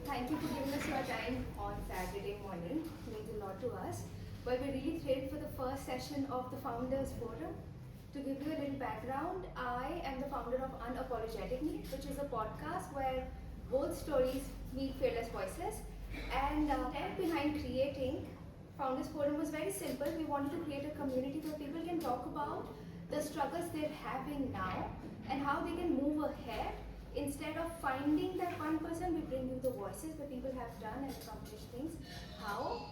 thank you for giving us your time on Saturday morning. It means a lot to us. But we're really thrilled for the first session of the Founders Forum. To give you a little background, I am the founder of Unapologetically, which is a podcast where both stories meet fearless voices. And the intent behind creating Founders Forum was very simple. We wanted to create a community where people can talk about the struggles they're having now and how they can move ahead. Instead of finding that one person, we bring you the voices where people have done and accomplished things, how,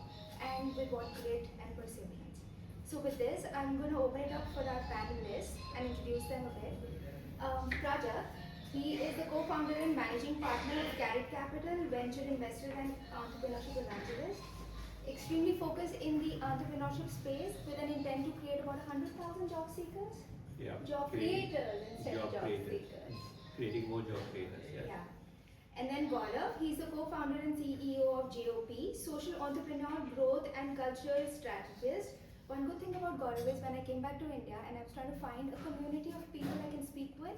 and with what grit and perseverance. So with this, I'm going to open it up for our panelists and introduce them a bit. Prajakt, he is the co-founder and managing partner of Caret Capital, venture investor and entrepreneurship evangelist. Extremely focused in the entrepreneurship space with an intent to create about 100,000 job seekers? Yeah. Job creators instead of job seekers. Creating more job creators, Yeah. And then Gaurav, he's the co-founder and CEO of JOP, social entrepreneur, growth and cultural strategist. One good thing about Gaurav is when I came back to India and I was trying to find a community of people I can speak with,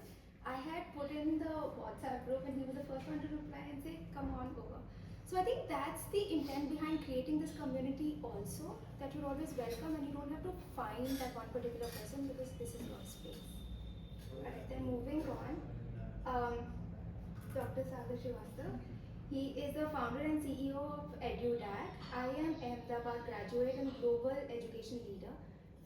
I had put in the WhatsApp group and he was the first one to reply and say, come on over. So I think that's the intent behind creating this community also, that you're always welcome and you don't have to find that one particular person because this is your space. Alright, then moving on. Dr. Sagar Srivastava. He is the founder and CEO of EDUDAG. I am Ahmedabad graduate and global education leader.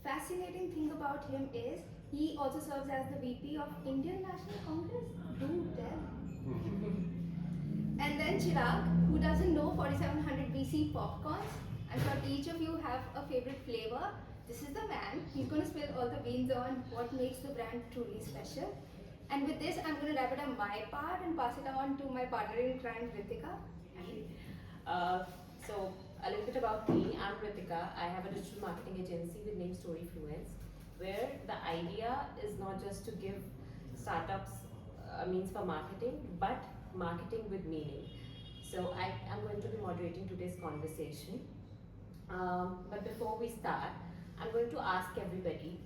Fascinating thing about him is he also serves as the VP of Indian National Congress. Do tell. And then Chirag, who doesn't know 4700 BC popcorns? I'm sure each of you have a favorite flavor. This is the man. He's going to spill all the beans on what makes the brand truly special. And with this, I'm going to wrap it up my part and pass it on to my partner in crime, Ritika. So a little bit about me. I'm Ritika. I have a digital marketing agency with name Storyfluence, where the idea is not just to give startups a means for marketing, but marketing with meaning. So I'm going to be moderating today's conversation. But before we start, I'm going to ask everybody,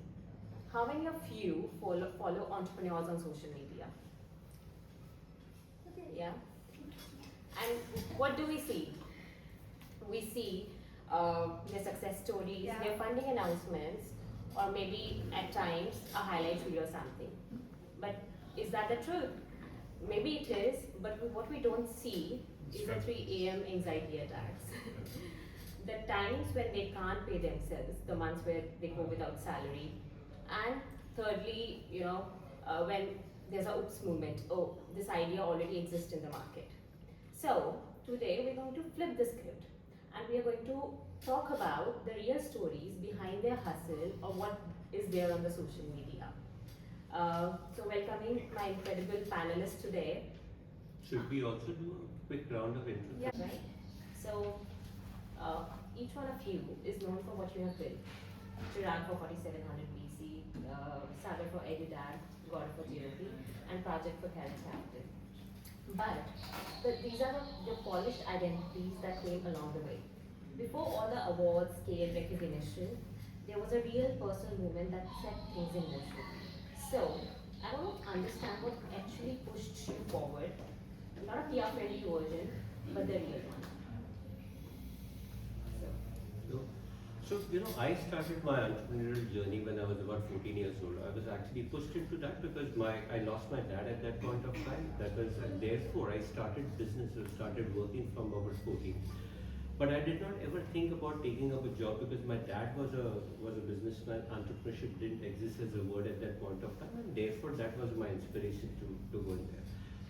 how many of you follow entrepreneurs on social media? Okay. Yeah. And what do we see? We see their success stories, their funding announcements, or maybe at times a highlight reel or something. But is that the truth? Maybe it is, but what we don't see is the 3 a.m. anxiety attacks. The times when they can't pay themselves, the months where they go without salary, and thirdly, when there's a oops movement, oh, this idea already exists in the market. So today we're going to flip the script and we are going to talk about the real stories behind their hustle or what is there on the social media. So welcoming my incredible panelists today. Should we also do a quick round of intro? Yeah, right. So each one of you is known for what you have built. Chirag for 4700 BC, Sagar for EDUDAG, Gaurav for JOP, and Prajakt for Caret Capital. But these are the polished identities that came along the way. Before all the awards, scale, recognition, there was a real personal movement that set things in motion. So, I want to understand what actually pushed you forward. Not a PR-friendly version, but the real one. So, I started my entrepreneurial journey when I was about 14 years old. I was actually pushed into that because I lost my dad at that point of time. And therefore I started businesses, started working from about 14. But I did not ever think about taking up a job because my dad was a businessman. Entrepreneurship didn't exist as a word at that point of time, and therefore that was my inspiration to go in there.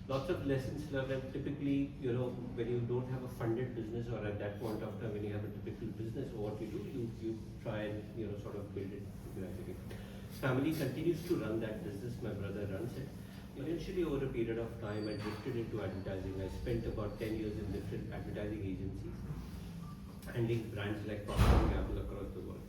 Lots of lessons learned, and typically, when you don't have a funded business, or at that point of time when you have a typical business, what you do, you try and sort of build it gradually. Family continues to run that business. My brother runs it. Eventually, over a period of time, I drifted into advertising. I spent about 10 years in different advertising agencies, handling brands like Procter & Gamble across the world.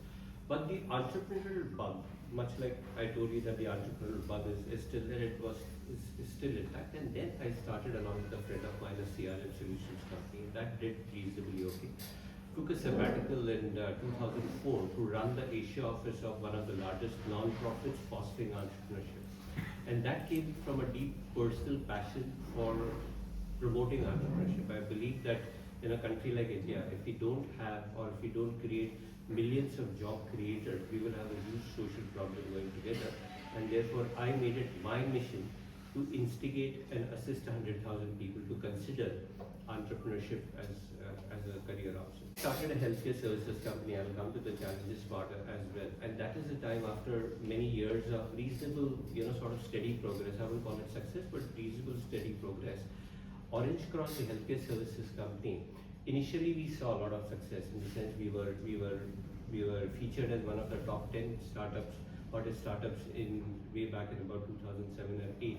But the entrepreneurial bug, much like I told you that the entrepreneurial bug is still there, is still intact. And then I started along with a friend of mine, a CRM solutions company. That did reasonably okay. Took a sabbatical in 2004 to run the Asia office of one of the largest non-profits fostering entrepreneurship. And that came from a deep personal passion for promoting entrepreneurship. I believe that in a country like India, if we don't have or if we don't create millions of job creators, we will have a huge social problem going together. And therefore, I made it my mission to instigate and assist 100,000 people to consider entrepreneurship as a career option. Started a healthcare services company. I will come to the challenges part as well. And that is the time after many years of reasonable, sort of steady progress. I won't call it success, but reasonable steady progress. Orange Cross, the healthcare services company, initially we saw a lot of success in the sense we were featured as one of the top 10 startups, hottest startups in way back in about 2007 and 8.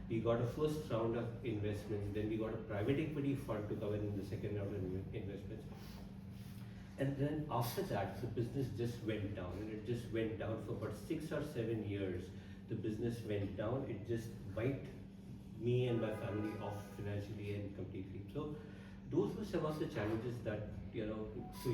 We got a first round of investments, then we got a private equity fund to come in the second round of investments. And then after that, the business just went down, and it just went down for about 6 or 7 years. The business went down. It just wiped me and my family off financially and completely. So those were some of the challenges that, so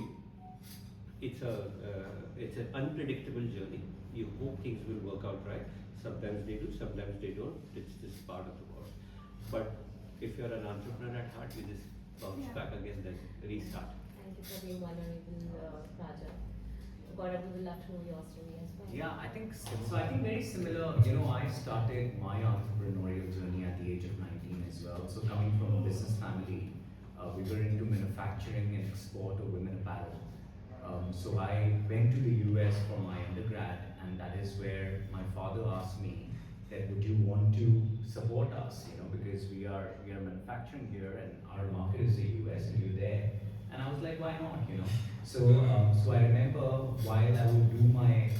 it's an unpredictable journey. You hope things will work out right. Sometimes they do, sometimes they don't. It's just part of the course. But if you're an entrepreneur at heart, you just bounce back again, then restart. Thank you for being vulnerable, Prajakt. Gaurav, we would love to know your story as well. Yeah, I think so. I think very similar. I started my entrepreneurial journey at the age of 19 as well. So coming from a business family, we were into manufacturing and export of women apparel. So I went to the US for my undergrad, and that is where my father asked me that would you want to support us, because we are manufacturing here and our market is the US and you're there. And I was like, why not, So I remember while I would do my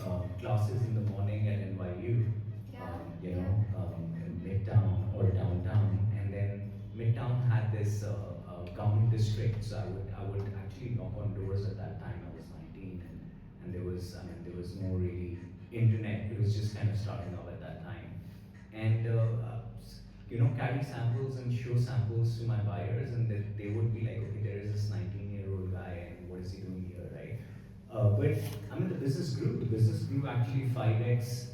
classes in the morning at NYU, in Midtown or downtown, and then Midtown had this government district, so I would actually knock on doors at that time. I was 19, and there was no really internet. It was just kind of starting off at that time, and carry samples and show samples to my buyers, and they would be like, okay, there is this 19-year-old guy, and what is he doing here, right? But the business grew. The business grew actually 5x.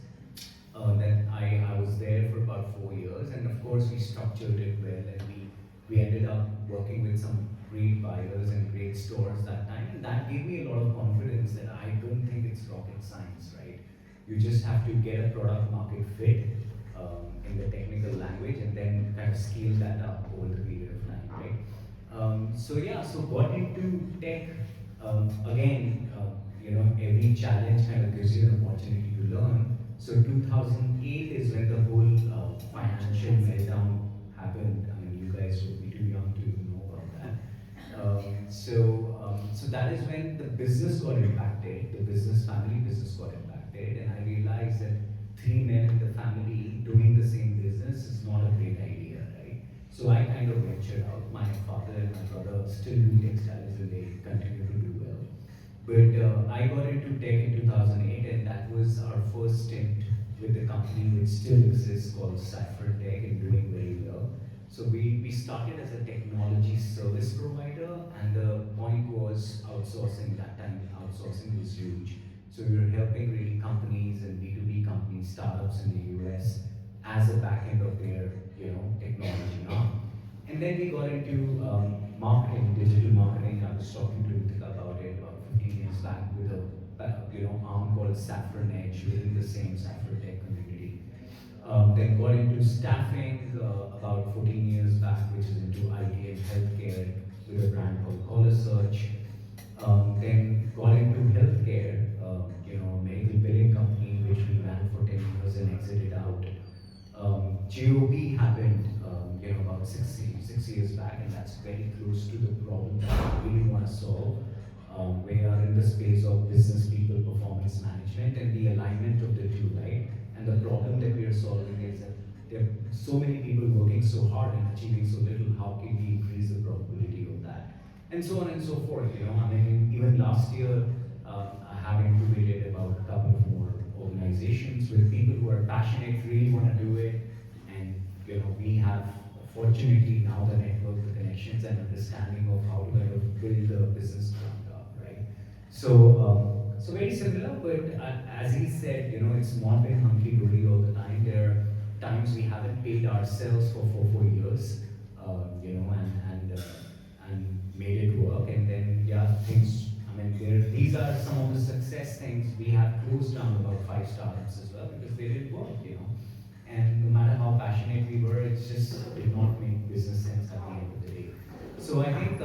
That I was there for about 4 years, and of course we structured it well, and we ended up working with some great buyers and great stores that time, and that gave me a lot of confidence that I don't think it's rocket science, right? You just have to get a product market fit in the technical language, and then kind of scale that up over the period of time, right? So got into tech. Again, every challenge kind of gives you an opportunity to learn. So 2008 is when the whole financial meltdown happened. You guys would be too young to know about that. So that is when the business got impacted, family business got impacted, and I realized that 3 men in the family doing the same business is not a great idea, right? So I kind of ventured out. My father and my brother still do textiles and they continue to do well. But I got into tech in 2008, and that was our first stint with the company which still exists called Saffron Tech and doing very well. So we started as a technology service provider, and the point was outsourcing. That time outsourcing was huge. So we were helping really companies and B2B companies, startups in the US as a backend of their technology arm. And then we got into marketing, digital marketing. I was talking to Ritika about it about 15 years back with a arm called Saffron Edge within the same Saffron Tech community. Then got into staffing about 14 years back, which is into IT and healthcare with a brand called Caller Search. Then got into healthcare, medical billing company, which we ran for 10 years and exited out. GOP happened, about 6 years back, and that's very close to the problem that we really want to solve. We are in the space of business people performance management and the alignment of the two, right? And the problem that we are solving is that there are so many people working so hard and achieving so little. How can we increase the probability of that? And so on and so forth. Even last year, I have incubated about a couple of more organizations with people who are passionate, really want to do it, and we have fortunately now the network, the connections, and understanding of how to kind of build the business ground up, right? So very similar, but as he said, it's not been hunky-dory all the time. There are times we haven't paid ourselves for 4 years. and made it work. And then yeah, things. I mean, these are some of the success things. We have closed down about 5 startups as well because they didn't work. And no matter how passionate we were, it just did not make business sense at the end of the day. So I think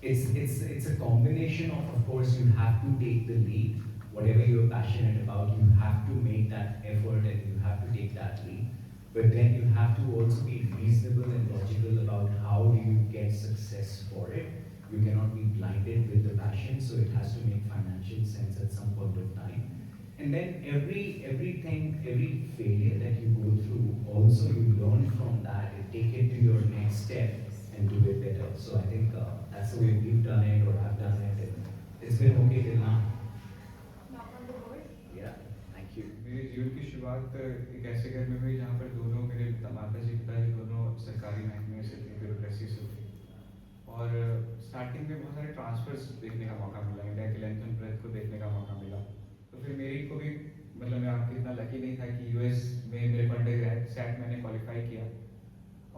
it's a combination of course, you have to take the lead. Whatever you're passionate about, you have to make that effort and you have to take that lead. But then you have to also be reasonable and logical about how do you get success for it. You cannot be blinded with the passion, so it has to make financial sense at some point of time. And then every failure that you go through, also you learn from that and take it to your next step and do it better. So I think that's the way we've done it or I've done it. And it's been okay till now. Knock on the board. Yeah, thank you. मेरे जीवन की शुरुआत एक ऐसे घर में हुई जहाँ पर दोनों मेरे माताजी पिताजी दोनों सरकारी महकमे से थे, ब्यूरोक्रेसी से थे। और स्टार्टिंग में बहुत सारे ट्रांसफर्स देखने का मौका मिला, इंडिया के लेंथ एंड ब्रेथ को देखने का मौका मिला। तो फिर मेरी को भी मतलब मैं आपके इतना लकी नहीं था कि यूएस में मेरे अंडर ग्रेड सेट मैंने क्वालिफाई किया।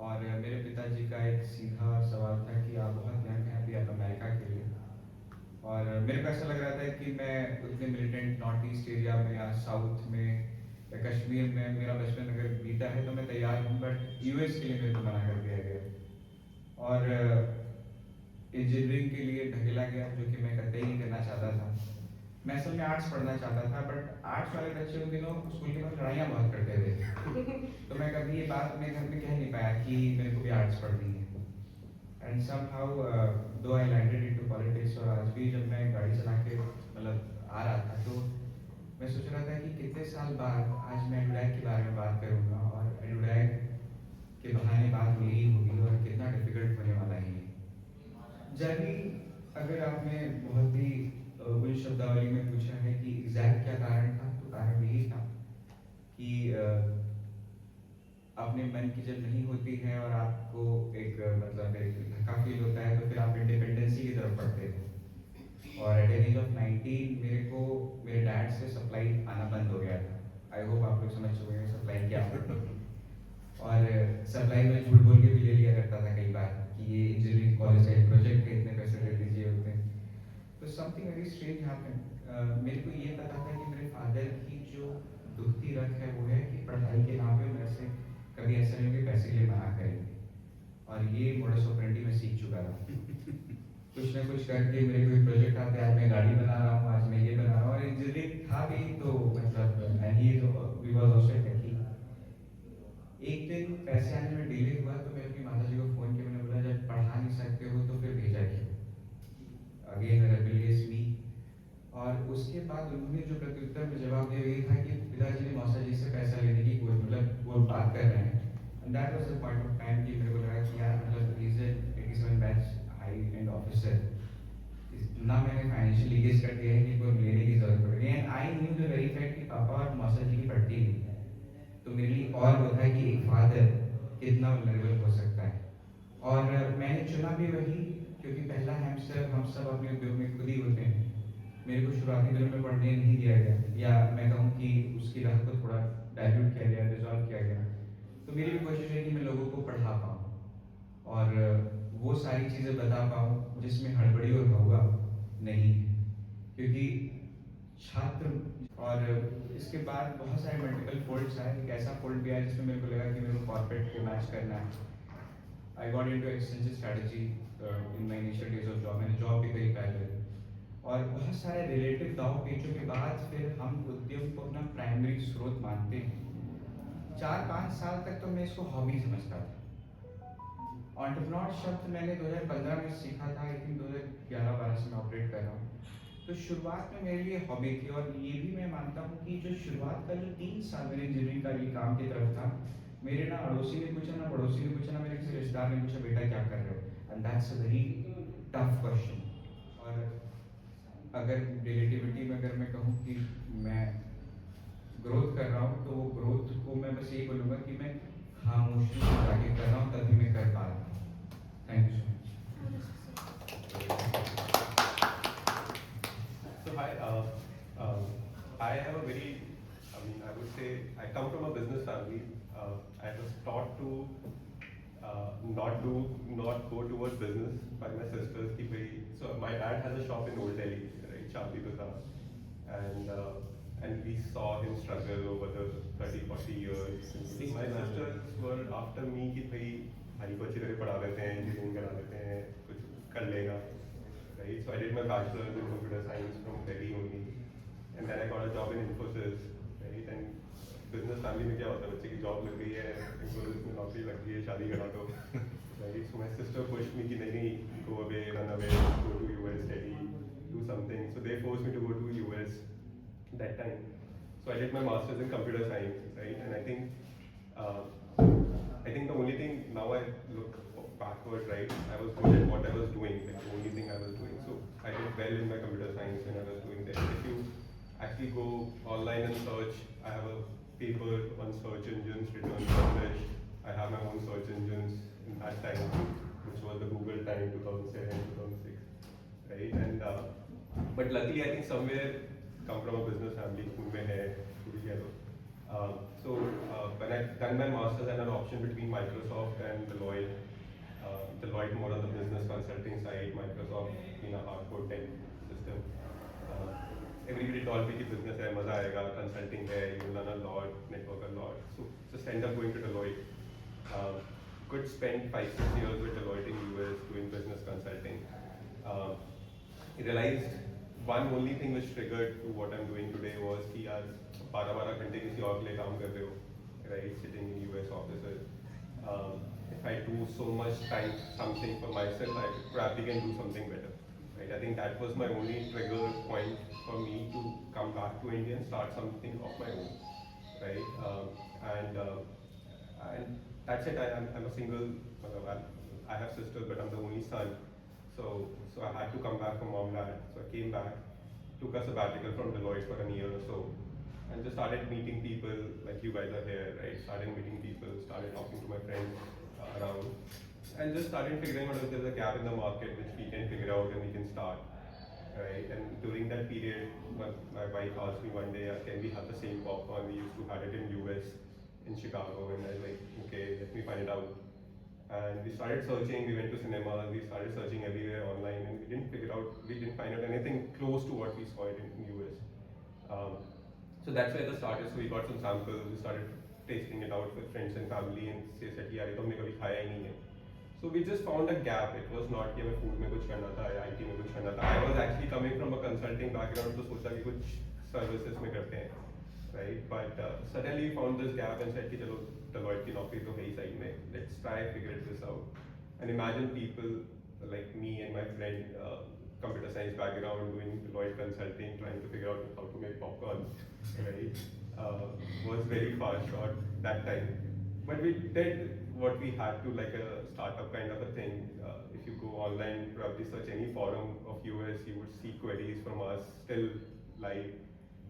और मेरे पिताजी का एक सीधा सवाल था कि आप बहुत यंग हैं, अभी आप अमेरिका के लिए। और मेरे को ऐसा लग रहा था कि मैं उतने मिलिटेंट नॉर्थ ईस्ट एरिया में या साउथ में या कश्मीर में मेरा बचपन अगर बीता है तो मैं तैयार हूँ, बट यूएस के लिए मेरे को मना कर दिया गया। और इंजीनियरिंग के लिए ढकेला गया, जो कि मैं कतई नहीं करना चाहता था। मैं असल में आर्ट्स पढ़ना चाहता था, बट आर्ट्स वाले बच्चे उन दिनों स्कूल के पास लड़ाइयाँ बहुत करते थे। तो मैं कभी ये बात अपने घर में कह नहीं पाया कि मेरे को भी आर्ट्स पढ़नी है। एंड समहाउ दो आई लैंडेड इनटू पॉलिटिक्स। और आज भी जब मैं गाड़ी चला के मतलब आ रहा था तो मैं सोच रहा था कि कितने साल बाद आज मैं EDUDAG के बारे में बात करूँगा और EDUDAG के बहाने बात मेरी होगी और कितना डिफिकल्ट होने वाला है। जर्नी अगर आपने बहुत ही उन शब्दावली में पूछा है कि एग्जैक्ट क्या कारण था, तो कारण यही था कि अपने मन की जब नहीं होती है और आपको एक मतलब एक धक्का फील होता है तो फिर आप इंडिपेंडेंसी की तरफ बढ़ते हो। और एट एज ऑफ 19 मेरे को मेरे डैड से सप्लाई आना बंद हो गया था। आई होप आप लोग समझ चुके हैं सप्लाई क्या होता है। और सप्लाई में झूठ बोल के भी ले लिया करता था कई बार कि ये इंजीनियरिंग कॉलेज का एक प्रोजेक्ट है, इतने पैसे दे दीजिए होते हैं। तो समथिंग वेरी स्ट्रेंज हैपेंड। मेरे को ये पता था कि मेरे फादर की जो दुखती रख है वो है कि पढ़ाई के नाम पे मेरे से कभी ऐसा नहीं कि पैसे के लिए मना करेंगे। और ये मोडस ऑपरेंडी में सीख चुका था। कुछ ना कुछ करके मेरे कोई प्रोजेक्ट आते हैं, आज मैं गाड़ी बना रहा हूँ, आज मैं ये बना रहा हूँ। और इंजीनियरिंग था भी तो मतलब वी वाज आल्सो टेकी। एक दिन पैसे आने में डिले हुआ तो मैं अपनी माता जी को फ़ोन किया। मैंने बोला जब पढ़ा नहीं सकते हो तो फिर भेजा क्यों? अगेन रेबेलियस मी। और उसके बाद उन्होंने जो प्रत्युत्तर में जवाब दिया ये था कि पिताजी ने मौसा जी से पैसा लेने की कोई मतलब वो बात कर रहे हैं। And that was the point of time कि मेरे को लगा कि यार मतलब he is 87 batch high and officer, ना मैंने फाइनेंशियल लीकेज कर दिया है कि कोई लेने की जरूरत पड़ेगी। And I knew the very fact कि पापा और मौसा जी की पड़ती नहीं है। तो मेरे लिए और वो था कि एक फादर कितना वल्नरेबल हो सकता है। और मैंने चुना भी वही, क्योंकि पहला हैमस्टर हम सब अपने उद्योग में खुद ही होते हैं। मेरे को शुरुआती दिनों में पढ़ने नहीं दिया गया, या मैं कहूँ कि उसकी राह को थोड़ा डाइल्यूट किया गया, रिजॉल्व किया गया। तो मेरी भी कोशिश है कि मैं लोगों को पढ़ा पाऊँ और वो सारी चीज़ें बता पाऊँ जिसमें हड़बड़ी और भौगा नहीं, क्योंकि छात्र। और इसके बाद बहुत सारे मल्टीपल फोल्ड्स आए। एक ऐसा फोल्ड भी आया जिसमें मेरे को लगा कि मेरे को कॉर्पोरेट को मैच करना है। I got into extensive strategy in my initial days of job. मैंने जॉब भी करी पहले, और बहुत सारे रिलेटिव दाव पेचों के बाद फिर हम उद्यम को अपना प्राइमरी स्रोत मानते हैं। 4-5 साल तक तो मैं इसको हॉबी समझता था। एंटरप्रेन्योर शब्द मैंने 2015 में सीखा था, आई थिंक 2011-12 से मैं ऑपरेट कर रहा हूँ। तो शुरुआत में मेरे लिए हॉबी थी, और ये भी मैं मानता हूँ कि जो शुरुआत का जो 3 साल मेरे इंजीनियरिंग का ये काम की तरफ था, मेरे ना अड़ोसी ने पूछा, ना पड़ोसी ने पूछा, ना मेरे किसी रिश्तेदार ने पूछा बेटा क्या कर रहे हो। And that's a very tough question. और अगर रिलेटिविटी में अगर मैं कहूँ कि मैं ग्रोथ कर रहा हूँ, तो वो ग्रोथ को मैं बस यही बोलूँगा कि मैं खामोशी से आगे कर रहा हूँ, तभी मैं कर पा रहा हूँ। Thank you so much. So I have a very, I would say, I come from a business family. I was taught to not go towards business by my sisters. Ki bhai, so my dad has a shop in Old Delhi, right, Chabdi Bazaar, and we saw him struggle over the 30-40 years. My sisters were after me कि भाई भाई को अच्छी तरह पढ़ा देते हैं, engineering करा देते हैं, कुछ कर लेगा, right? So I did my bachelor's in computer science from Delhi only, and then I got a job in Infosys, right? And business family में क्या होता है, बच्चे की जॉब लग गई है, Infosys में नौकरी लग गई है, शादी करा दो, right? So my sister pushed me कि नहीं, go away, run away, go to US, study, do something. So they forced me to go to US that time. So I did my master's in computer science, right? And I think the only thing now I look backward, right? I was good at what I was doing, like the only thing I was doing. So I did well in my computer science when I was doing that. If you actually go online and search, I have a paper on search engines written published. I have my own search engines in that time, which was the Google time, 2007, 2006, right? And but luckily, I think somewhere come from a business family, school mein hai, school kiya to. When I done my masters, I had an option between Microsoft and Deloitte. Deloitte more on the business consulting side, Microsoft in a hardcore tech system. Everybody told me कि business है, मजा आएगा, consulting है, you learn a lot, network a lot. So just end up going to Deloitte. Could spend 5-6 years with Deloitte in US doing business consulting. I realized one only thing which triggered to what I'm doing today was कि यार 12-12 घंटे किसी और के लिए काम कर रहे हो, right? Sitting in US offices. If I do so much time something for myself, I probably can do something better, right? I think that was my only trigger point for me to come back to India and start something of my own, right? And that's it. I'm a single. I have sisters, but I'm the only son. So I had to come back from mom and dad. So I came back, took a sabbatical from Deloitte for a year or so, and just started meeting people like you guys are here, right? Started meeting people, started talking to my friends around, and just started figuring out if there's a gap in the market which we can figure out and we can start, right? And during that period, my wife asked me one day, can we have the same popcorn? We used to have it in US, in Chicago, and I was like, okay, let me find it out. And we started searching, we went to cinemas, we started searching everywhere online, and we didn't find out anything close to what we saw it in US. So that's where the start is. So we got some samples, we started tasting it out with friends and family, and they said, यार ये तो हमने कभी खाया ही नहीं है. So we just found a gap. It was not कि हमें food में कुछ करना था या IT में कुछ करना था. I was actually coming from a consulting background, तो सोचा कि कुछ services में करते हैं, right? But suddenly we found this gap and said कि चलो Deloitte की नौकरी तो है ही साइड में. Let's try figure this out. And imagine people like me and my friend, computer science background, doing Deloitte consulting, trying to figure out how to make popcorn, right? Was very far short that time. But we did what we had to, like a startup kind of a thing. If you go online, probably search any forum of US, you would see queries from us still live,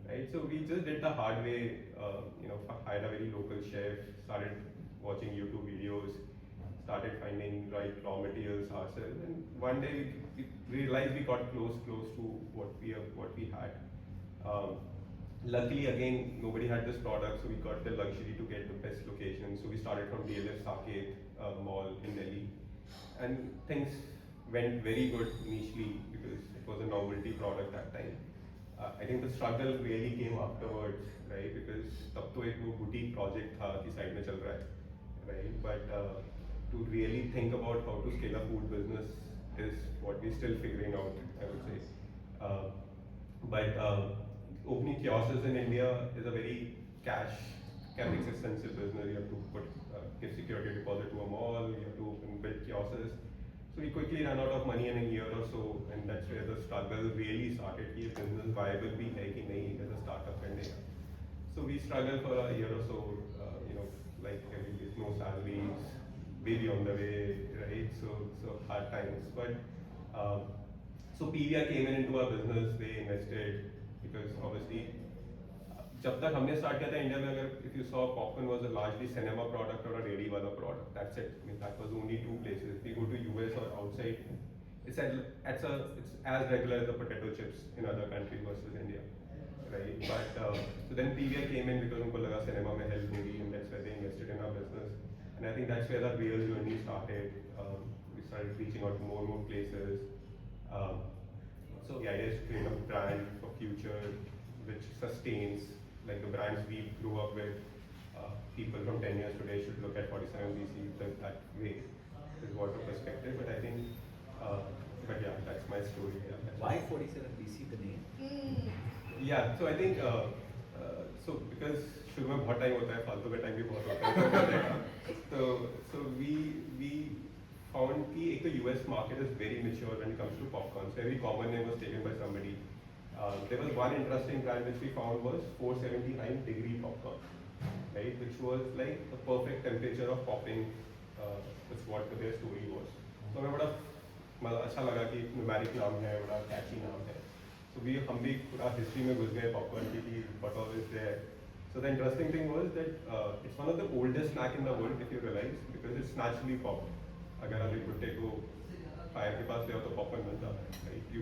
right? So we just did the hard way, hired a very local chef, started watching YouTube videos, started finding right raw materials ourselves, and one day we realized we got close to what we had. Luckily, again, nobody had this product, so we got the luxury to get the best location. So we started from DLF Saket Mall in Delhi, and things went very good initially because it was a novelty product that time. I think the struggle really came afterwards, right? Because तब तो एक वो boutique project था कि side में चल रहा है, right? But to really think about how to scale a food business is what we're still figuring out, I would say. But opening kiosks in India is a very cash expensive business. You have to give security deposit to a mall, you have to open build kiosks. So we quickly ran out of money in a year or so, and that's where the struggle really started. कि business viable भी है कि नहीं as a startup करने का. So we struggled for a year or so, like no salaries, baby on the way, right? So hard times. But so PVR came into our business. They invested because obviously जब तक हमने start किया था India में, अगर if you saw popcorn was a largely cinema product or a ready वाला product, that's it. I mean, that was only two places. If you go to US or outside, it's as regular as the potato chips in other countries versus India, right? But so then PVR came in because उनको लगा cinema में help होगी, and that's why they invested in our business. And I think that's where the real journey started. We started reaching out to more and more places. Um, so the idea is to create a brand for future which sustains, like the brands we grew up with. People from 10 years today should look at 47 BC that way, is what the perspective. But I think, but yeah, that's my story. Yeah, Why 47 BC the name? Yeah, so I think, so because शुरू में बहुत time होता है, फालतू का time भी बहुत होता है. So we found कि एक तो US market is very mature when it comes to popcorn. So every common name was taken by somebody. There was one interesting brand which we found was 479 degree popcorn, right? Which was like the perfect temperature of popping. That's what their story was. So हमें बड़ा मतलब अच्छा लगा कि numeric नाम है, बड़ा catchy नाम है. So हम भी पूरा history में घुस गए popcorn की what all is there. So the interesting thing was that it's one of the oldest snack in the world if you realize, because it's naturally popped. अगर आप एक भुट्टे को fire के पास ले आओ तो popcorn बन जाता है, right? You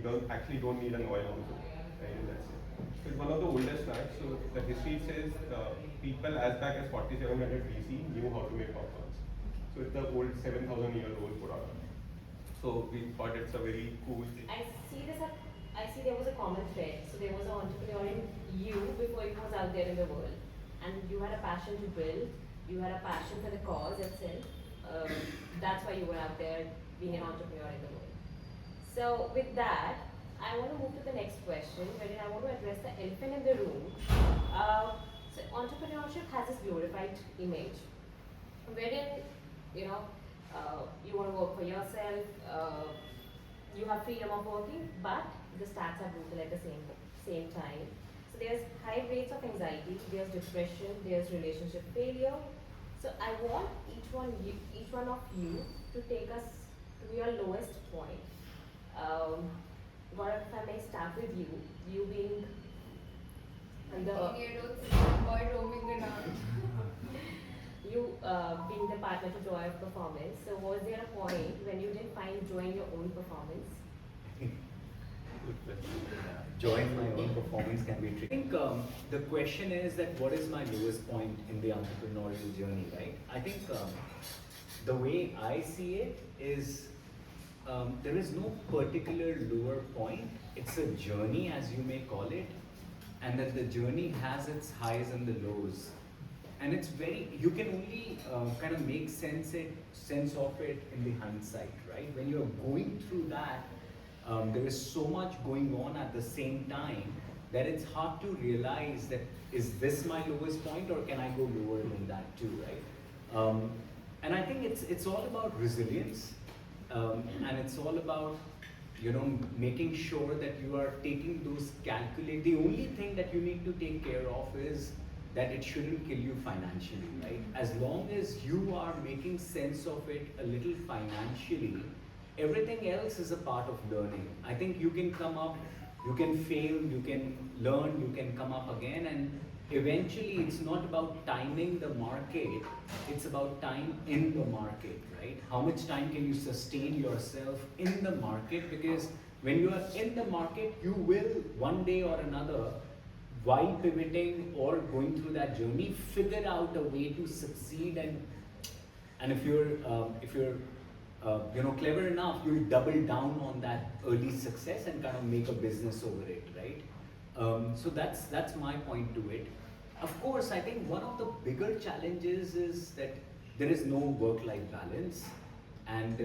don't need an oil also, right? And that's it. So it's one of the oldest snacks. So the history says people as back as 4700 BC knew how to make popcorns. So it's the old 7,000-year-old product. So we thought it's a very cool thing. I see there was a common thread. So there was an entrepreneur in you before it was out there in the world. And you had a passion to build. You had a passion for the cause itself. That's why you were out there being an entrepreneur in the world. So with that, I want to move to the next question, wherein I want to address the elephant in the room. So entrepreneurship has this glorified image, wherein you want to work for yourself, you have freedom of working, but the stats are brutal at the same time. So there's high rates of anxiety, there's depression, there's relationship failure. So I want each one of you to take us to your lowest point. Gaurav, if I may start with you, you being boy roaming around. you being the partner to joy of performance. So was there a point when you didn't find joy in your own performance? Joy in my own performance can be tricky. I think the question is that what is my lowest point in the entrepreneurial journey, right? I think the way I see it is there is no particular lower point. It's a journey, as you may call it, and that the journey has its highs and the lows. And it's you can only kind of make sense of it in the hindsight, right? When you're going through that, there is so much going on at the same time that it's hard to realize that is this my lowest point or can I go lower than that too, right? And I think it's all about resilience, and it's all about making sure that you are taking those the only thing that you need to take care of is that it shouldn't kill you financially, right? As long as you are making sense of it a little financially, everything else is a part of learning. I think you can come up, you can fail, you can learn, you can come up again, and eventually it's not about timing the market, it's about time in the market, right? How much time can you sustain yourself in the market? Because when you are in the market, you will one day or another, while pivoting or going through that journey, figure out a way to succeed, and if you're clever enough, you'll double down on that early success and kind of make a business over it, right? So that's my point to it. Of course, I think one of the bigger challenges is that there is no work-life balance, and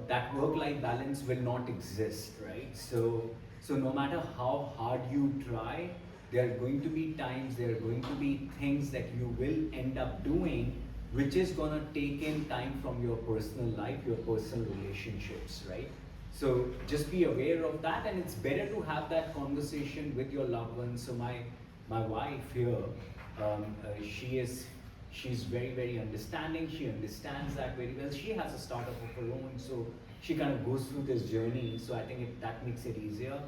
that work-life balance will not exist, right? So no matter how hard you try, there are going to be times, there are going to be things that you will end up doing which is going to take in time from your personal life, your personal relationships, right? So just be aware of that, and it's better to have that conversation with your loved ones. So my wife here, she's very, very understanding. She understands that very well. She has a startup of her own, so she kind of goes through this journey. So I think that makes it easier.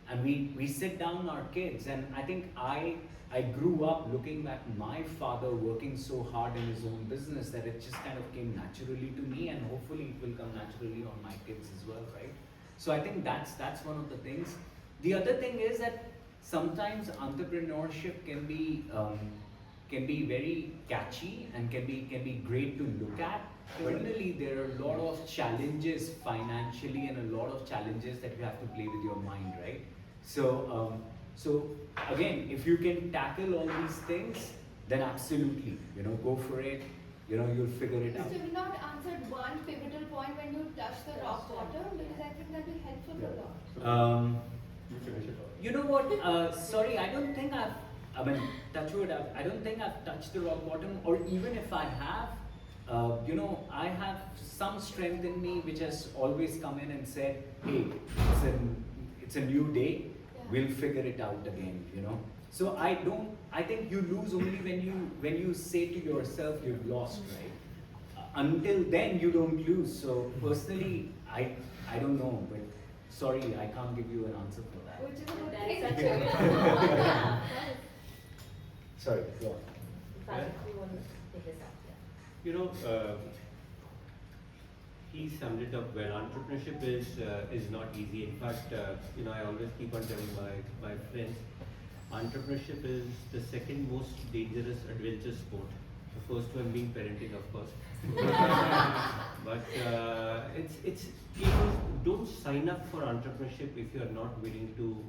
And we sit down our kids, and I think I grew up looking at my father working so hard in his own business that it just kind of came naturally to me, and hopefully it will come naturally on my kids as well, right? So I think that's one of the things. The other thing is that sometimes entrepreneurship can be can be very catchy and can be great to look at. Internally, there are a lot of challenges financially and a lot of challenges that you have to play with your mind, right? So again, if you can tackle all these things, then absolutely, go for it. You'll figure it out. So we've not answered one pivotal point when you touch the rock bottom, because I think that'll be helpful a lot. You finish it off. You know what? Sorry, I don't think I mean, touch wood, I don't think I've touched the rock bottom, or even if I have, I have some strength in me which has always come in and said, hey, it's a new day, we'll figure it out again, So I think you lose only when you say to yourself you've lost, right? Until then you don't lose. So personally, I don't know, but sorry, I can't give you an answer for that. Which is a good That's thing. such a Sorry, go on. Prajakt, you want to take this up? Yeah. He summed it up well. Entrepreneurship is not easy. In fact, I always keep on telling my friends, entrepreneurship is the second most dangerous adventure sport. The first one being parenting, of course. But it's people don't sign up for entrepreneurship if you are not willing to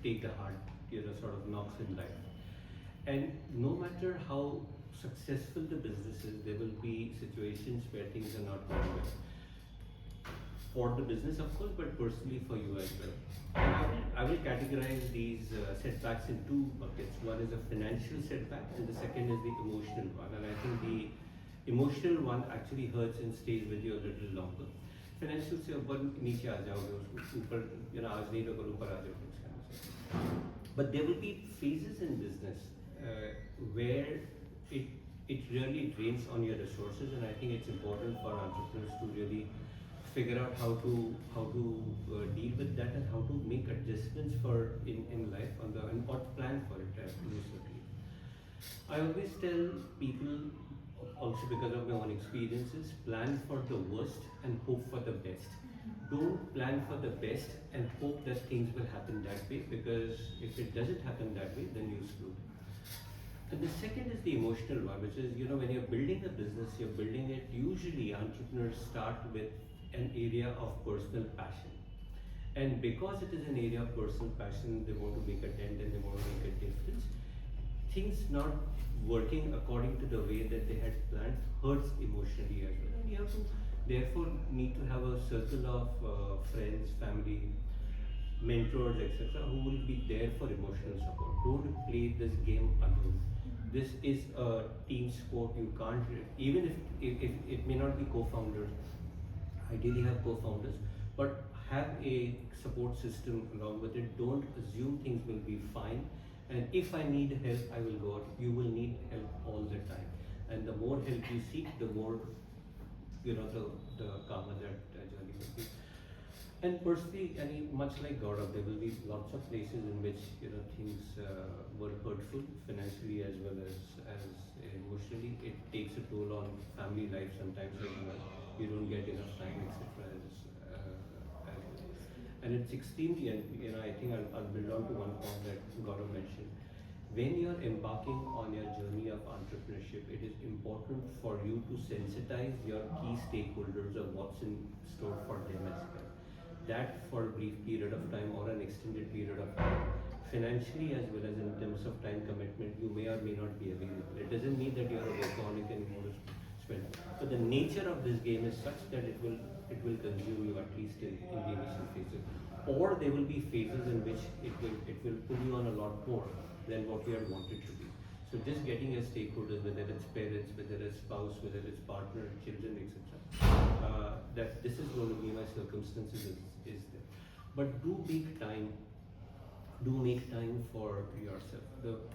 take the hard, sort of knocks in life. And no matter how successful the business is, there will be situations where things are not going well. For the business, of course, but personally for you as well. I will categorize these setbacks in two buckets. One is a financial setback, and the second is the emotional one. And I think the emotional one actually hurts and stays with you a little longer. Financial से ऊपर नीचे आ जाओगे उसको ऊपर आज नहीं तो कल ऊपर आ जाओगे. But there will be phases in business where it really drains on your resources, and I think it's important for entrepreneurs to really figure out how to deal with that and how to make adjustments in life and what plan for it absolutely. I always tell people, also because of my own experiences, plan for the worst and hope for the best. Don't plan for the best and hope that things will happen that way, because if it doesn't happen that way, then you're screwed. And the second is the emotional one, which is, when you're building a business, you're building it, usually entrepreneurs start with an area of personal passion. And because it is an area of personal passion, they want to make a dent and they want to make a difference. Things not working according to the way that they had planned hurts emotionally as well. And you have to, therefore, need to have a circle of friends, family, mentors, etc., who will be there for emotional support. Don't play this game alone. This is a team sport. You can't, even if it may not be co-founders, ideally have co-founders, but have a support system along with it. Don't assume things will be fine. And if I need help, I will go out. You will need help all the time. And the more help you seek, the more, the calmer that journey will be. And personally, much like Gaurav, there will be lots of places in which things were hurtful financially as well as emotionally. It takes a toll on family life sometimes as well. You don't get enough time, etc. And it's extremely, and I think I'll build on to one point that Gaurav mentioned. When you're embarking on your journey of entrepreneurship, it is important for you to sensitize your key stakeholders of what's in store for them as well. That for a brief period of time or an extended period of time, financially as well as in terms of time commitment, you may or may not be available. It doesn't mean that you're a workaholic and you want to spend. But the nature of this game is such that it will consume you at least in the initial phases. Or there will be phases in which it will pull you on a lot more than what you had wanted to be. So just getting your stakeholders, whether it's parents, whether it's spouse, whether it's partner, children, etc., that this is going to be my circumstances is there. But do make time for yourself.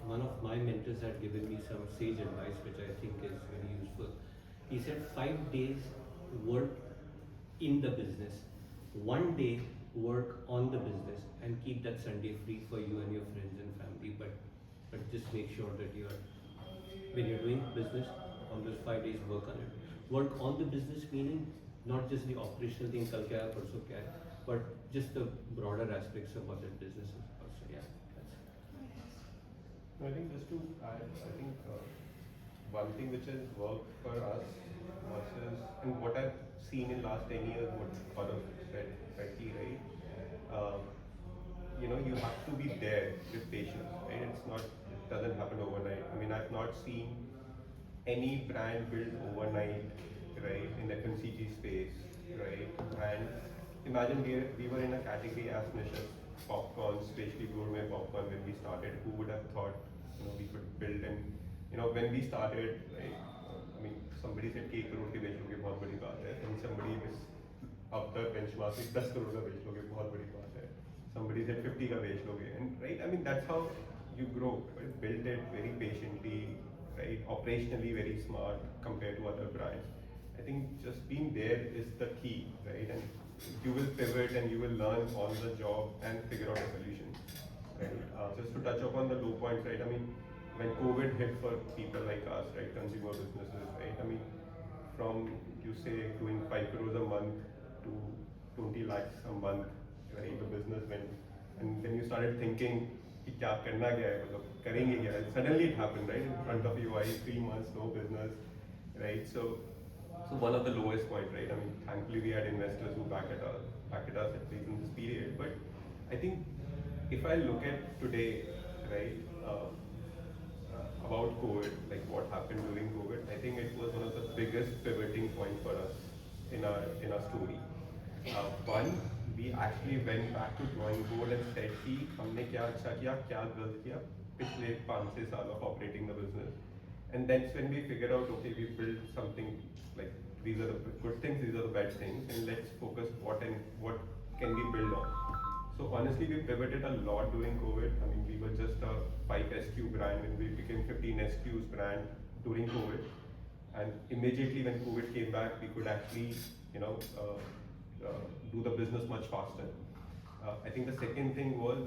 One of my mentors had given me some sage advice, which I think is very useful. He said 5 days work in the business, 1 day work on the business, and keep that Sunday free for you and your friends and family. But just make sure that when you're doing business, on those 5 days work on it. Work on the business meaning not just the operational thing, kal kya hai, parso kya hai, but just the broader aspects of what that business is also. Yeah, that's it. I think just to add, I think one thing which has worked for us versus, and what I've seen in last 10 years, what Gaurav said correctly, right? You have to be there with patience, right? It doesn't happen overnight. I mean, I've not seen any brand built overnight, right, in FMCG space, right? And imagine we were in a category as niche as popcorn, especially gourmet popcorn when we started. Who would have thought, we could build, and when we started, right, I mean, somebody said कि 1 crore के बेच लोगे बहुत बड़ी बात है, and somebody was up the benchmark, 10 crore का बेच लोगे बहुत बड़ी बात है. Somebody said 50 का बेच लोगे, and right, I mean, that's how you grow, right? Build it very patiently, right? Operationally very smart compared to other brands. I think just being there is the key, right? And you will pivot and you will learn on the job and figure out a solution, right? Just to touch upon the low points, right? I mean, when COVID hit for people like us, right, consumer businesses, right? I mean, from you say doing 5 crores a month to 20 lakhs a month, right? The business went, and then you started thinking कि क्या करना क्या है, मतलब करेंगे क्या? Suddenly it happened, right, in front of you. Why 3 months no business, right? So one of the lowest point, right? I mean, thankfully we had investors who backed us at least in this period. But I think if I look at today, right, about COVID, like what happened during COVID, I think it was one of the biggest pivoting point for us in our story. One, we actually went back to drawing board and said कि हमने क्या अच्छा किया, क्या गलत किया पिछले 5-6 साल of operating the business. And that's when we figured out, okay, we built something, like these are the good things, these are the bad things, and let's focus what can we build on. So honestly, we pivoted a lot during COVID. I mean, we were just a 5 SKU brand and we became 15 SKUs brand during COVID. And immediately when COVID came back, we could actually, do the business much faster. I think the second thing was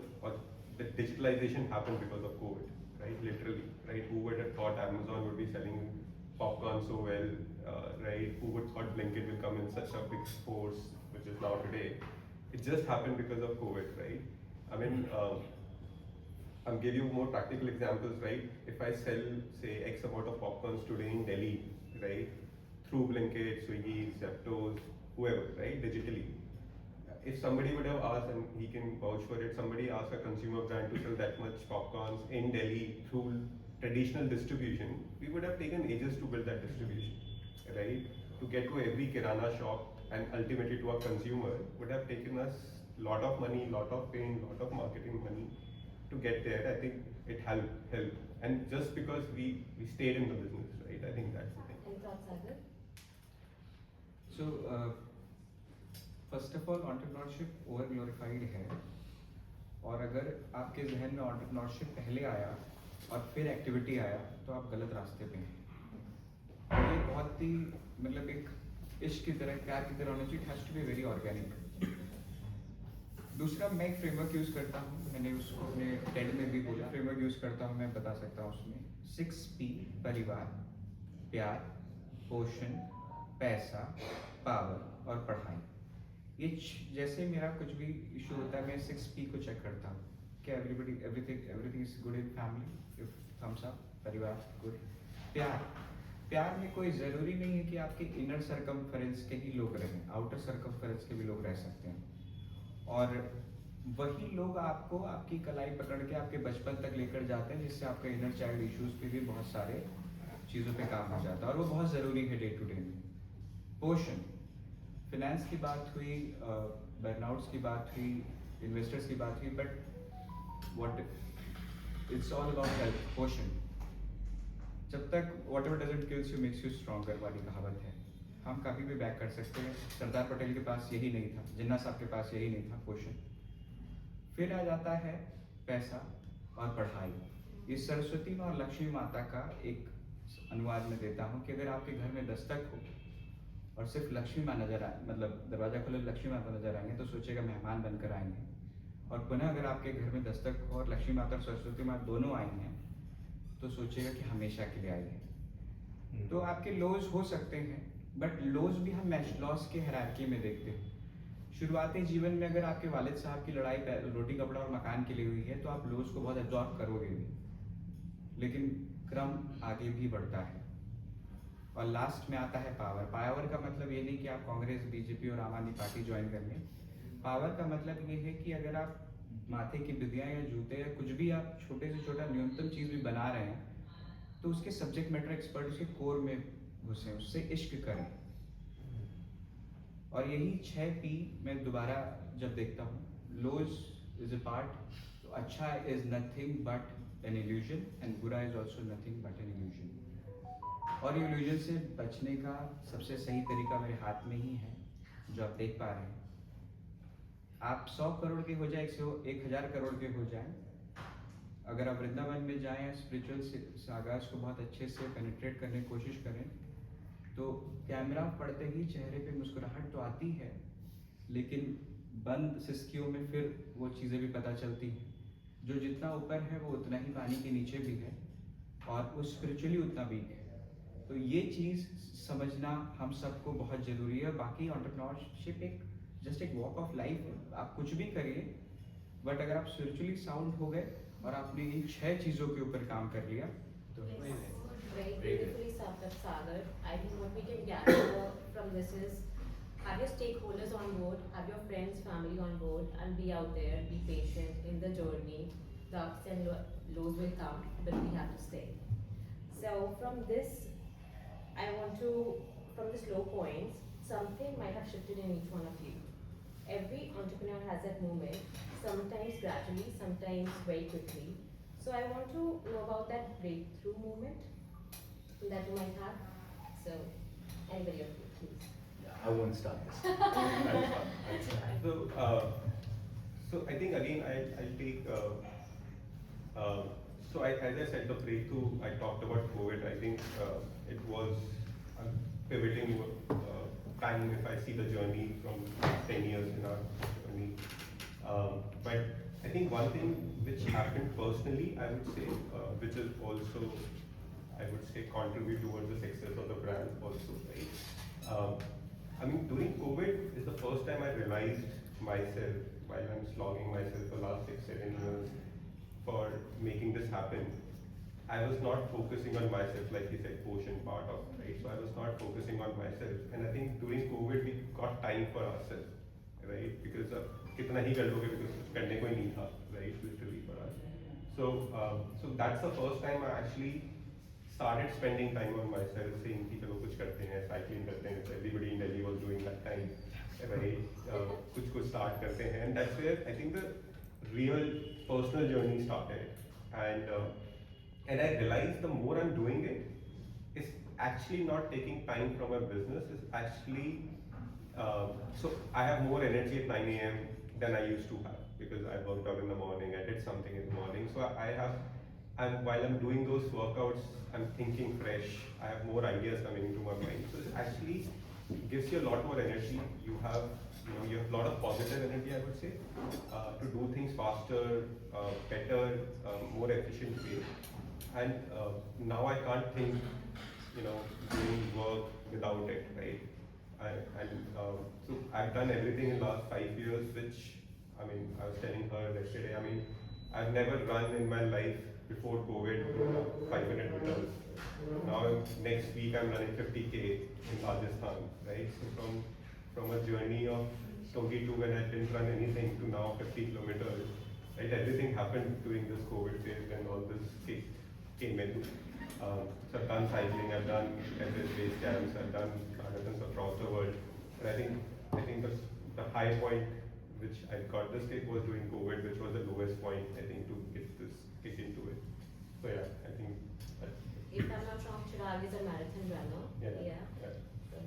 the digitalization happened because of COVID, right? Literally, right? Who would have thought Amazon would be selling popcorn so well, right? Who would thought Blinkit will come in such a big force, which is now today. It just happened because of COVID, right? I mean, I'll give you more practical examples, right? If I sell, say, X amount of popcorns today in Delhi, right? Through Blinkit, Swiggy, Zeptos, whoever, right? Digitally. If somebody would have asked, and he can vouch for it, somebody asked a consumer brand to sell that much popcorns in Delhi through traditional distribution, we would have taken ages to build that distribution, right? To get to every kirana shop and ultimately to a consumer would have taken us a lot of money, lot of pain, lot of marketing money to get there. I think it helped. And just because we stayed in the business, right? I think that's the thing. Any thoughts, Sagar? So, first of all entrepreneurship over glorified है, और अगर आपके जहन में entrepreneurship पहले आया और फिर एक्टिविटी आया तो आप गलत रास्ते पे हैं। ये बहुत ही मतलब एक इश्क की तरह, प्यार की तरह होना चाहिए। It has to be very organic. दूसरा, मैं एक फ्रेमवर्क यूज़ करता हूँ, मैंने उसको अपने टेड में भी बोला, फ्रेमवर्क यूज़ करता हूँ, मैं बता सकता हूँ उसमें 6P: परिवार, प्यार, पोषण, पैसा, पावर और पढ़ाई। ये जैसे मेरा कुछ भी इशू होता है, मैं 6P को चेक करता हूँ कि everything is good in family, if thumbs up, परिवार गुड। प्यार में कोई ज़रूरी नहीं है कि आपके इनर सर्कमफेरेंस के ही लोग रहें, आउटर सर्कमफेरेंस के भी लोग रह सकते हैं, और वही लोग आपको आपकी कलाई पकड़ के आपके बचपन तक लेकर जाते हैं, जिससे आपके इनर चाइल्ड इश्यूज पे भी बहुत सारे चीज़ों पे काम हो जाता है, और वो बहुत ज़रूरी है डे टू डे में। पोषण, फिनेंस की बात हुई, बर्नआउट्स की बात हुई, इन्वेस्टर्स की बात हुई, but what it's all about health. पोषण, जब तक whatever doesn't kills you makes you stronger वाली कहावत है, हम कभी भी बैक कर सकते हैं। सरदार पटेल के पास यही नहीं था, जिन्ना साहब के पास यही नहीं था, पोषण। फिर आ जाता है पैसा और पढ़ाई। ये सरस्वती माँ और लक्ष्मी माता का एक अनुवाद में देता हूँ कि अगर आपके घर में दस्तक हो और सिर्फ लक्ष्मी माँ नजर आए, मतलब दरवाजा खोले लक्ष्मी माता नजर आएंगे, तो सोचेगा मेहमान बनकर आएंगे, और पुनः अगर आपके घर में दस्तक हो और लक्ष्मी माता और सरस्वती माँ दोनों आई हैं, तो सोचेगा कि हमेशा के लिए आई है। तो आपके लोज हो सकते हैं, बट लोज भी हम लॉस के हायरार्की में देखते हैं। शुरुआती जीवन में अगर आपके वालिद साहब की लड़ाई रोटी कपड़ा और मकान के लिए हुई है, तो आप लोज को बहुत एब्जॉर्ब करोगे भी, लेकिन क्रम आगे भी बढ़ता है। और लास्ट में आता है पावर। पावर का मतलब ये नहीं कि आप कांग्रेस, बीजेपी और आम आदमी पार्टी ज्वाइन कर लें। पावर का मतलब ये है कि अगर आप माथे की बिंदियाँ या जूते या कुछ भी आप छोटे से छोटा न्यूनतम चीज़ भी बना रहे हैं, तो उसके सब्जेक्ट मैटर एक्सपर्ट उसके कोर में घुसें, उससे इश्क करें। और यही 6 P मैं दोबारा जब देखता हूँ, लोज इज अ पार्ट, तो अच्छा is nothing but an illusion and बुरा is also nothing but an illusion. और ये इल्यूजन से बचने का सबसे सही तरीका मेरे हाथ में ही है, जो आप देख पा रहे हैं। आप 100 करोड़ के हो जाए, 1000 करोड़ के हो जाएं, अगर आप वृंदावन में जाएं, स्पिरिचुअल सागास को बहुत अच्छे से पेनिट्रेट करने की कोशिश करें, तो कैमरा पड़ते ही चेहरे पे मुस्कुराहट तो आती है, लेकिन बंद सिस्कियों में फिर वो चीज़ें भी पता चलती हैं। जो जितना ऊपर है वो उतना ही पानी के नीचे भी है, और वो स्पिरिचुअली उतना वीक है। तो ये चीज़ समझना हम सबको बहुत ज़रूरी है। बाकी एंटरप्रेन्योरशिप जस्ट एक वॉक ऑफ लाइफ है। आप कुछ भी करिए, बट अगर आप स्पिरिचुअली साउंड हो गए और आपने इन 6 चीज़ों के ऊपर काम कर लिया, तो Very beautifully summed up, Sagar. I think what we can gather from this is have your stakeholders on board, have your friends, family on board, and be out there, be patient in the journey. The ups and lows will come, but we have to stay. So from this, I want to, from this low points, something might have shifted in each one of you. Every entrepreneur has that moment, sometimes gradually, sometimes very quickly. So I want to know about that breakthrough moment that you might have. So, anybody of you, please. I won't start this. I'll start. So I think again I'll take. As I said, the breakthrough I talked about COVID. I think it was a pivoting time if I see the journey from 10 years in our journey. But I think one thing which happened personally, I would say, which is also, I would say, contribute towards the success of the brand also, right? I mean, during COVID is the first time I realized myself, while I'm slogging myself the last 6-7 years for making this happen. I was not focusing on myself, like you said, portion part of, right? So I was not focusing on myself. And I think during COVID, we got time for ourselves, right? Because kitna hi kar loge, because kuch karne ko hi nahi tha, right? Literally for us. So that's the first time I actually started spending time on myself, saying कि चलो कुछ करते हैं, cycling करते हैं. Everybody in Delhi was doing that time, right? कुछ start करते हैं, and that's where I think the real personal journey started. And I realized the more I'm doing it, it's actually not taking time from my business. It's actually so I have more energy at 9 a.m. than I used to have, because I worked out in the morning. I did something in the morning, so and while I'm doing those workouts, I'm thinking fresh. I have more ideas coming into my mind. So it actually gives you a lot more energy. You have a lot of positive energy, I would say, to do things faster, better, more efficient way. And now I can't think, doing work without it, right? So I've done everything in the last 5 years, which, I mean, I was telling her yesterday, I mean, I've never run in my life before COVID 500 meters. Now next week I'm running 50K in Rajasthan, right? So from a journey of 22 when I didn't run anything to now 50 kilometers, right? Everything happened during this COVID phase when all this came in. So I've done cycling, I've done Everest base camps, I've done marathons across the world. And I think the high point which I got this kick was during COVID, which was the lowest point, I think, to get this kick into it. So yeah, I think that's If I'm not wrong, Chirag is a marathon runner. yeah. So,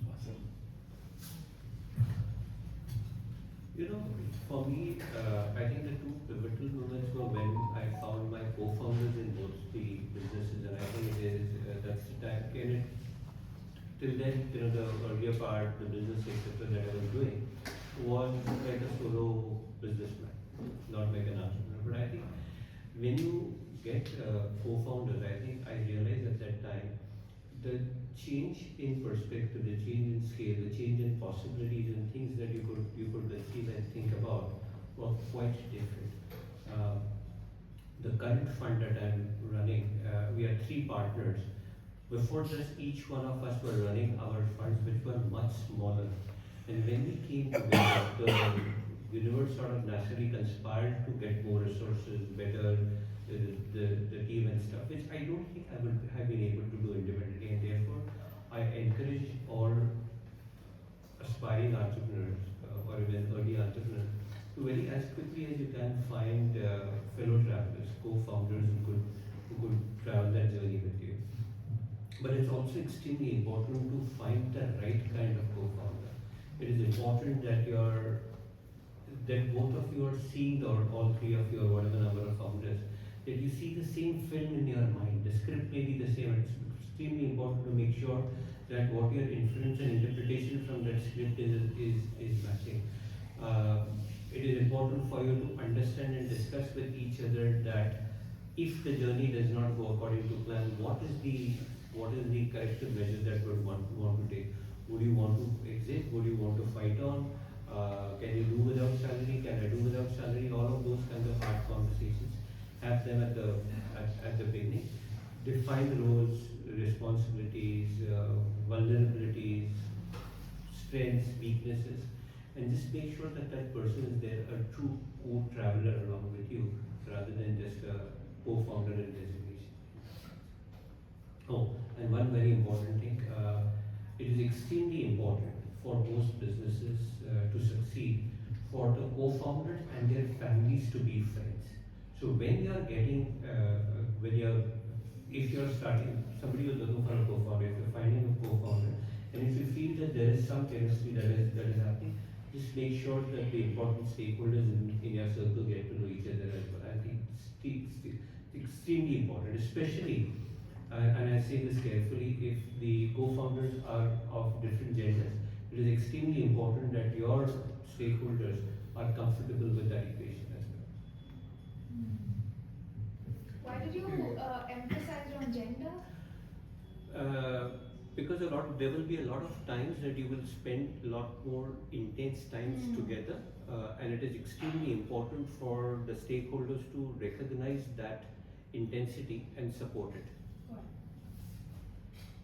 Awesome. For me, I think the two pivotal moments were when I found my co-founders in both the businesses, and I think that's the time. Till then, the earlier part, the business etc. that I was doing was like a solo businessman, not like an entrepreneur. But I think when you get co-founders, I think I realized at that time the change in perspective, the change in scale, the change in possibilities and things that you could conceive and think about were quite different. The current fund that I'm running, we are three partners. Before this, each one of us were running our funds, which were much smaller. And when we came together, the universe sort of naturally conspired to get more resources, better the team and stuff, which I don't think I would have been able to do independently. And therefore, I encourage all aspiring entrepreneurs or even early entrepreneurs to very as quickly as you can find fellow travelers, co-founders who could travel that journey with you. But it's also extremely important to find the right kind of co-founder. It is important that both of you are seeing, or all three of you, or whatever number of founders, that you see the same film in your mind. The script may be the same. It's extremely important to make sure that what your inference and interpretation from that script is matching. It is important for you to understand and discuss with each other that if the journey does not go according to plan, what is the corrective measure that would want to take? Would you want to exit? Would you want to fight on? Can you do without salary? Can I do without salary? All of those kinds of hard conversations. Have them at the beginning. Define the roles, responsibilities, vulnerabilities, strengths, weaknesses, and just make sure that that person is there, a true co-traveler along with you, rather than just a co-founder in designation. Oh, and one very important thing, it is extremely important for most businesses to succeed for the co-founders and their families to be friends. So when you are getting, if you're starting, somebody was looking for a co-founder, if you're finding a co-founder, and if you feel that there is some chemistry that is happening, just make sure that the important stakeholders in your circle get to know each other as well. I think it's extremely important, especially, and I say this carefully, if the co-founders are of different genders, it is extremely important that your stakeholders are comfortable with that equation as well. Why did you emphasize on gender? Because there will be a lot of times that you will spend a lot more intense times together, and it is extremely important for the stakeholders to recognize that intensity and support it.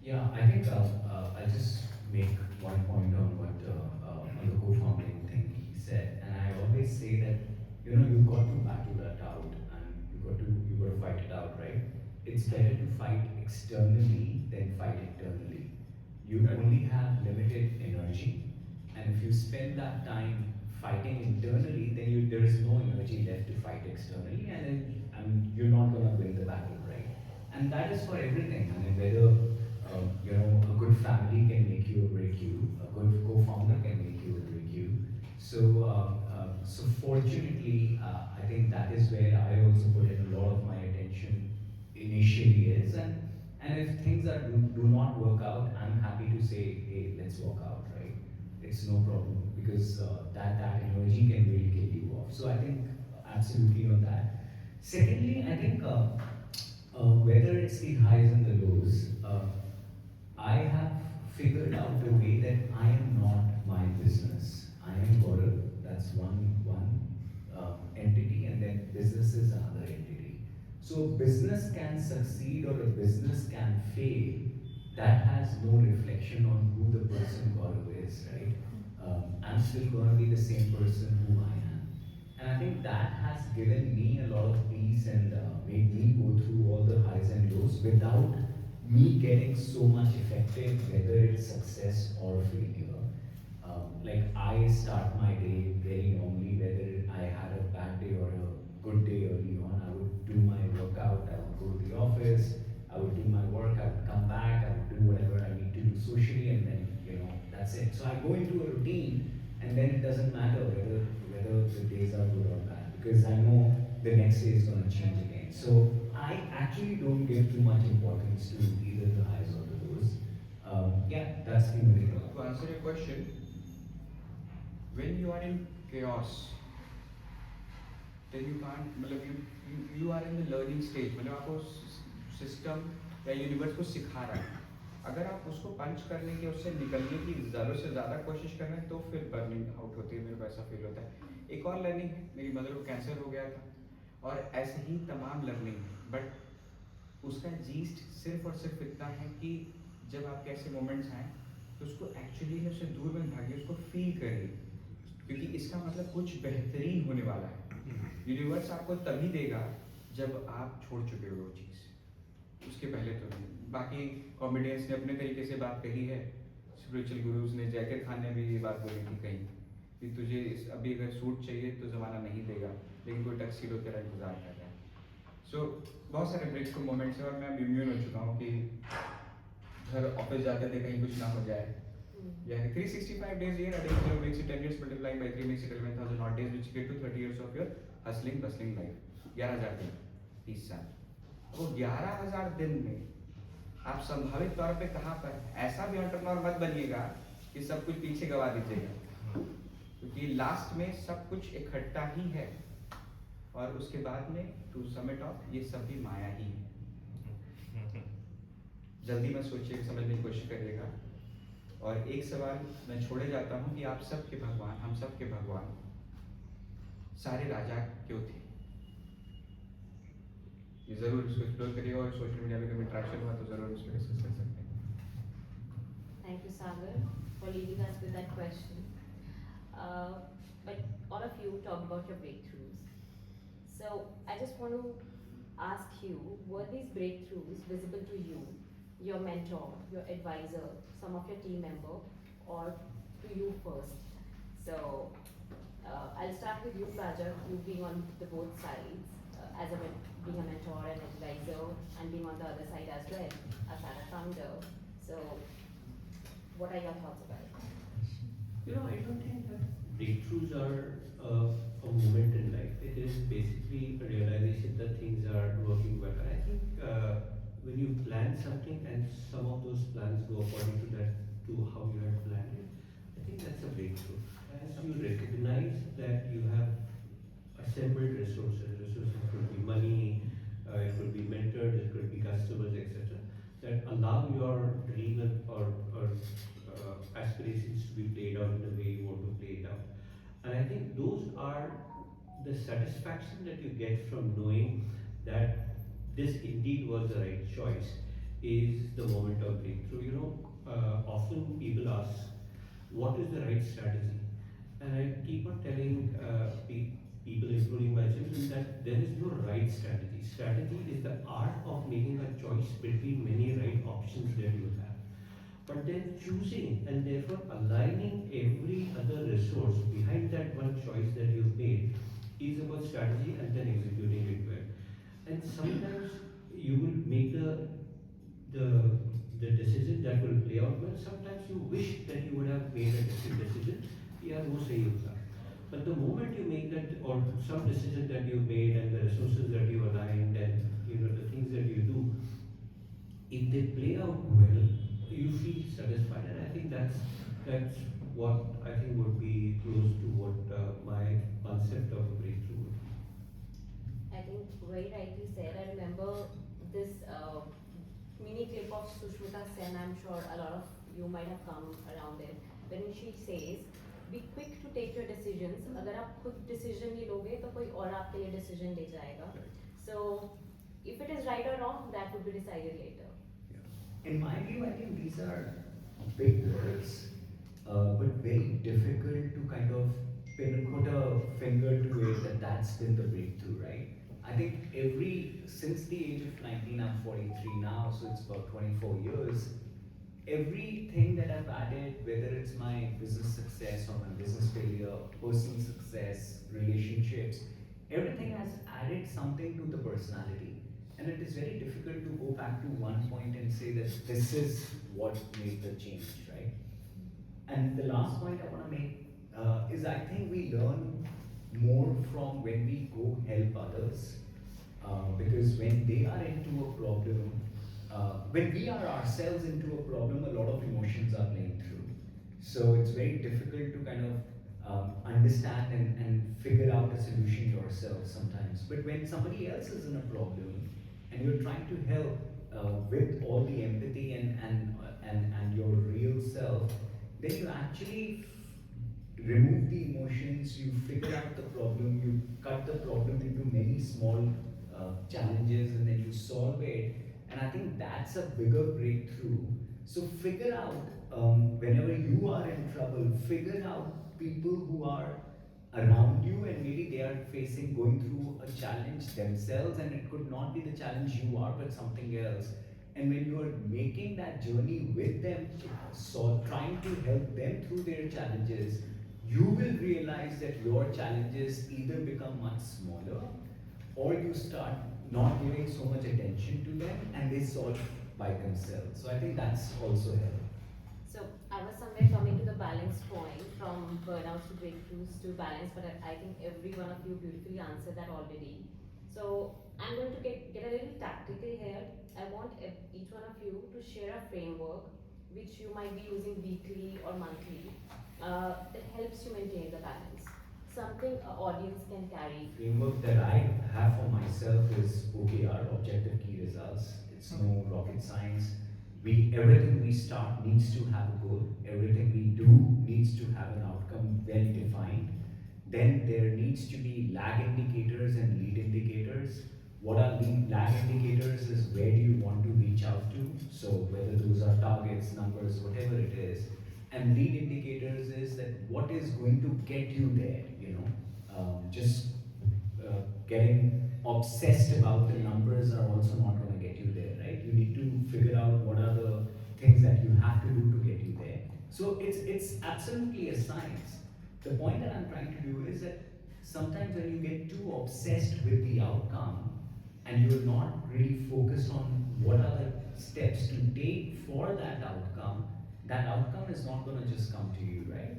Yeah, I think I'll just make one point on what on the co-founding thing he said, and I always say that you've got to battle that out, and you've got to fight it out, right? It's better to fight externally than fight internally. You only have limited energy, and if you spend that time fighting internally, then there is no energy left to fight externally, and then you're not going to win the battle, right? And that is for everything. I mean, whether a good family can make you or break you, a good co-founder can make you or break you. So fortunately, I think that is where I also put in a lot of my attention initially is, and if things do not work out, I'm happy to say, hey, let's walk out, right? It's no problem, because that energy can really kill you off. So I think absolutely on that. Secondly, I think whether it's the highs and the lows, I have figured out the way that I am not my business. I am Gaurav. That's one entity, and then business is another entity. So business can succeed or a business can fail. That has no reflection on who the person Gaurav is, right? I'm still going to be the same person who I am. And I think that has given me a lot of peace and made me go through all the highs and lows without me getting so much affected, whether it's success or failure. Like I start my day very normally, whether I had a bad day or a good day early on. I would do my workout, I would go to the office, I would do my work, I would come back, I would do whatever I need to do socially, and then that's it. So I go into a routine, and then it doesn't matter whether the days are good or bad, because I know the next day is going to change again. So I actually don't give too much importance to either the highs or the lows. Yeah, that's the only thing. To answer your question, when you are in chaos, then you can't, you are in the learning stage. मतलब आपको system या universe को सिखा रहा है. अगर आप उसको पंच करने की, उससे निकलने की ज़रूरत से ज़्यादा कोशिश कर रहे हैं, तो फिर बर्निंग आउट होती है. मेरे को ऐसा फील होता है. एक और लर्निंग है, मेरी मदर को कैंसर हो गया था, और ऐसे ही तमाम लर्निंग है, बट उसका जीस्ट सिर्फ और सिर्फ इतना है कि जब आपके ऐसे मोमेंट्स आए तो उसको एक्चुअली में उससे दूर में भागिए, उसको फील करिए, क्योंकि इसका मतलब कुछ बेहतरीन होने वाला है। यूनिवर्स आपको तभी देगा जब आप छोड़ चुके हो वो चीज़, उसके पहले तो नहीं। बाकी कॉमेडियंस ने अपने तरीके से बात कही है, स्पिरिचुअल गुरुज ने, जैकेट खान ने भी ये बात बोली थी कहीं कि तुझे अभी अगर सूट चाहिए तो ज़माना नहीं देगा, लेकिन कोई टक्सीडो तेरा इंतज़ार कर रहा है। सो बहुत सारे ब्रेकथ्रू मोमेंट्स हैं, और मैं इम्यून हो चुका हूँ कि घर ऑफिस जाते थे कहीं कुछ ना हो जाए। Yeah, 365 days a year, adding 0 makes it 10 years, multiplying by 3 makes it 11,000 odd days, which get to 30 years of your hustling, bustling life. 11,000 दिन, 30 साल। वो 11,000 दिन में आप संभावित तौर पे कहाँ पर, ऐसा भी एंटरप्रेन्योर मत बनिएगा कि सब कुछ पीछे गवा दीजिएगा, क्योंकि लास्ट में सब कुछ इकट्ठा ही है, और उसके बाद में टू सम इट ऑफ ये सब भी माया ही है। जल्दी में सोचिए, समझने की कोशिश करिएगा। और एक सवाल मैं छोड़े जाता हूँ कि आप सब के भगवान, हम सब के भगवान, सारे राजा क्यों थे? ये जरूर इसको एक्सप्लोर करिएगा, और सोशल मीडिया में कभी इंटरेक्शन हुआ तो जरूर इसको डिस्कस कर सकते हैं। Thank you, Sagar, for leading us with that question. But all of you talk about your breakthroughs. So I just want to ask you, were these breakthroughs visible to you, your mentor, your advisor, some of your team member, or to you first? So I'll start with you, Prajakt, you being on the both sides, being a mentor and advisor, and being on the other side as well, as a founder. So what are your thoughts about it? I don't think that breakthroughs are a moment in life. It is basically a realization that things are working well. And I think when you plan something and some of those plans go according to that, to how you had planned it, I think that's a breakthrough. As you recognize that you have assembled resources could be money, it could be mentors, it could be customers, etc., that allow your dream or aspirations to be played out in the way you want to play it out. And I think those are the satisfaction that you get from knowing that this indeed was the right choice is the moment of breakthrough. Often people ask, what is the right strategy? And I keep on telling people, including my children, that there is no right strategy. Strategy is the art of making a choice between many right options that you have. But then choosing and therefore aligning every other resource behind that one choice that you've made is about strategy and then executing it well. And sometimes you will make the decision that will play out well. Sometimes you wish that you would have made a different decision. Yeah, wo sahi hoga. But the moment you make that, or some decision that you made and the resources that you aligned and the things that you do, if they play out well, you feel satisfied, and I think that's what I think would be close to what my concept of a breakthrough would be. I think very rightly said. I remember this mini clip of Sushmita Sen. I'm sure a lot of you might have come around it. When she says, "Be quick to take your decisions. अगर आप खुद decision नहीं लोगे तो कोई और आपके लिए decision ले जाएगा." So if it is right or wrong, that would be decided later. In my view, I think these are big words, but very difficult to kind of put a finger to it that that's been the breakthrough, right? I think since the age of 19, I'm 43 now, so it's about 24 years, everything that I've added, whether it's my business success or my business failure, personal success, relationships, everything has added something to the personality. And it is very difficult to go back to one point and say that this is what made the change, right? And the last point I want to make is I think we learn more from when we go help others. Because when they are into a problem, when we are ourselves into a problem, a lot of emotions are playing through. So it's very difficult to kind of understand and figure out a solution yourself sometimes. But when somebody else is in a problem, and you're trying to help with all the empathy and your real self, then you actually remove the emotions, you figure out the problem, you cut the problem into many small challenges, and then you solve it. And I think that's a bigger breakthrough. So figure out, whenever you are in trouble, figure out people who are around you, and maybe they are going through a challenge themselves, and it could not be the challenge you are, but something else. And when you are making that journey with them, so trying to help them through their challenges, you will realize that your challenges either become much smaller, or you start not giving so much attention to them and they solve by themselves. So I think that's also helped. So I was somewhere coming to the balance point from burnout to breakthroughs to balance, but I think every one of you beautifully answered that already. So I'm going to get a little tactical here. I want each one of you to share a framework which you might be using weekly or monthly that helps you maintain the balance. Something an audience can carry. Framework that I have for myself is OKR, Objective Key Results. It's no rocket science. Everything we start needs to have a goal. Everything we do needs to have an outcome well defined. Then there needs to be lag indicators and lead indicators. What are lag indicators is where do you want to reach out to. So whether those are targets, numbers, whatever it is. And lead indicators is that what is going to get you there, just getting obsessed about the numbers are also not going to get you there, right? You need to figure out what are the things that you have to do to get you there. So it's absolutely a science. The point that I'm trying to do is that sometimes when you get too obsessed with the outcome and you're not really focused on what are the steps to take for that outcome is not going to just come to you, right?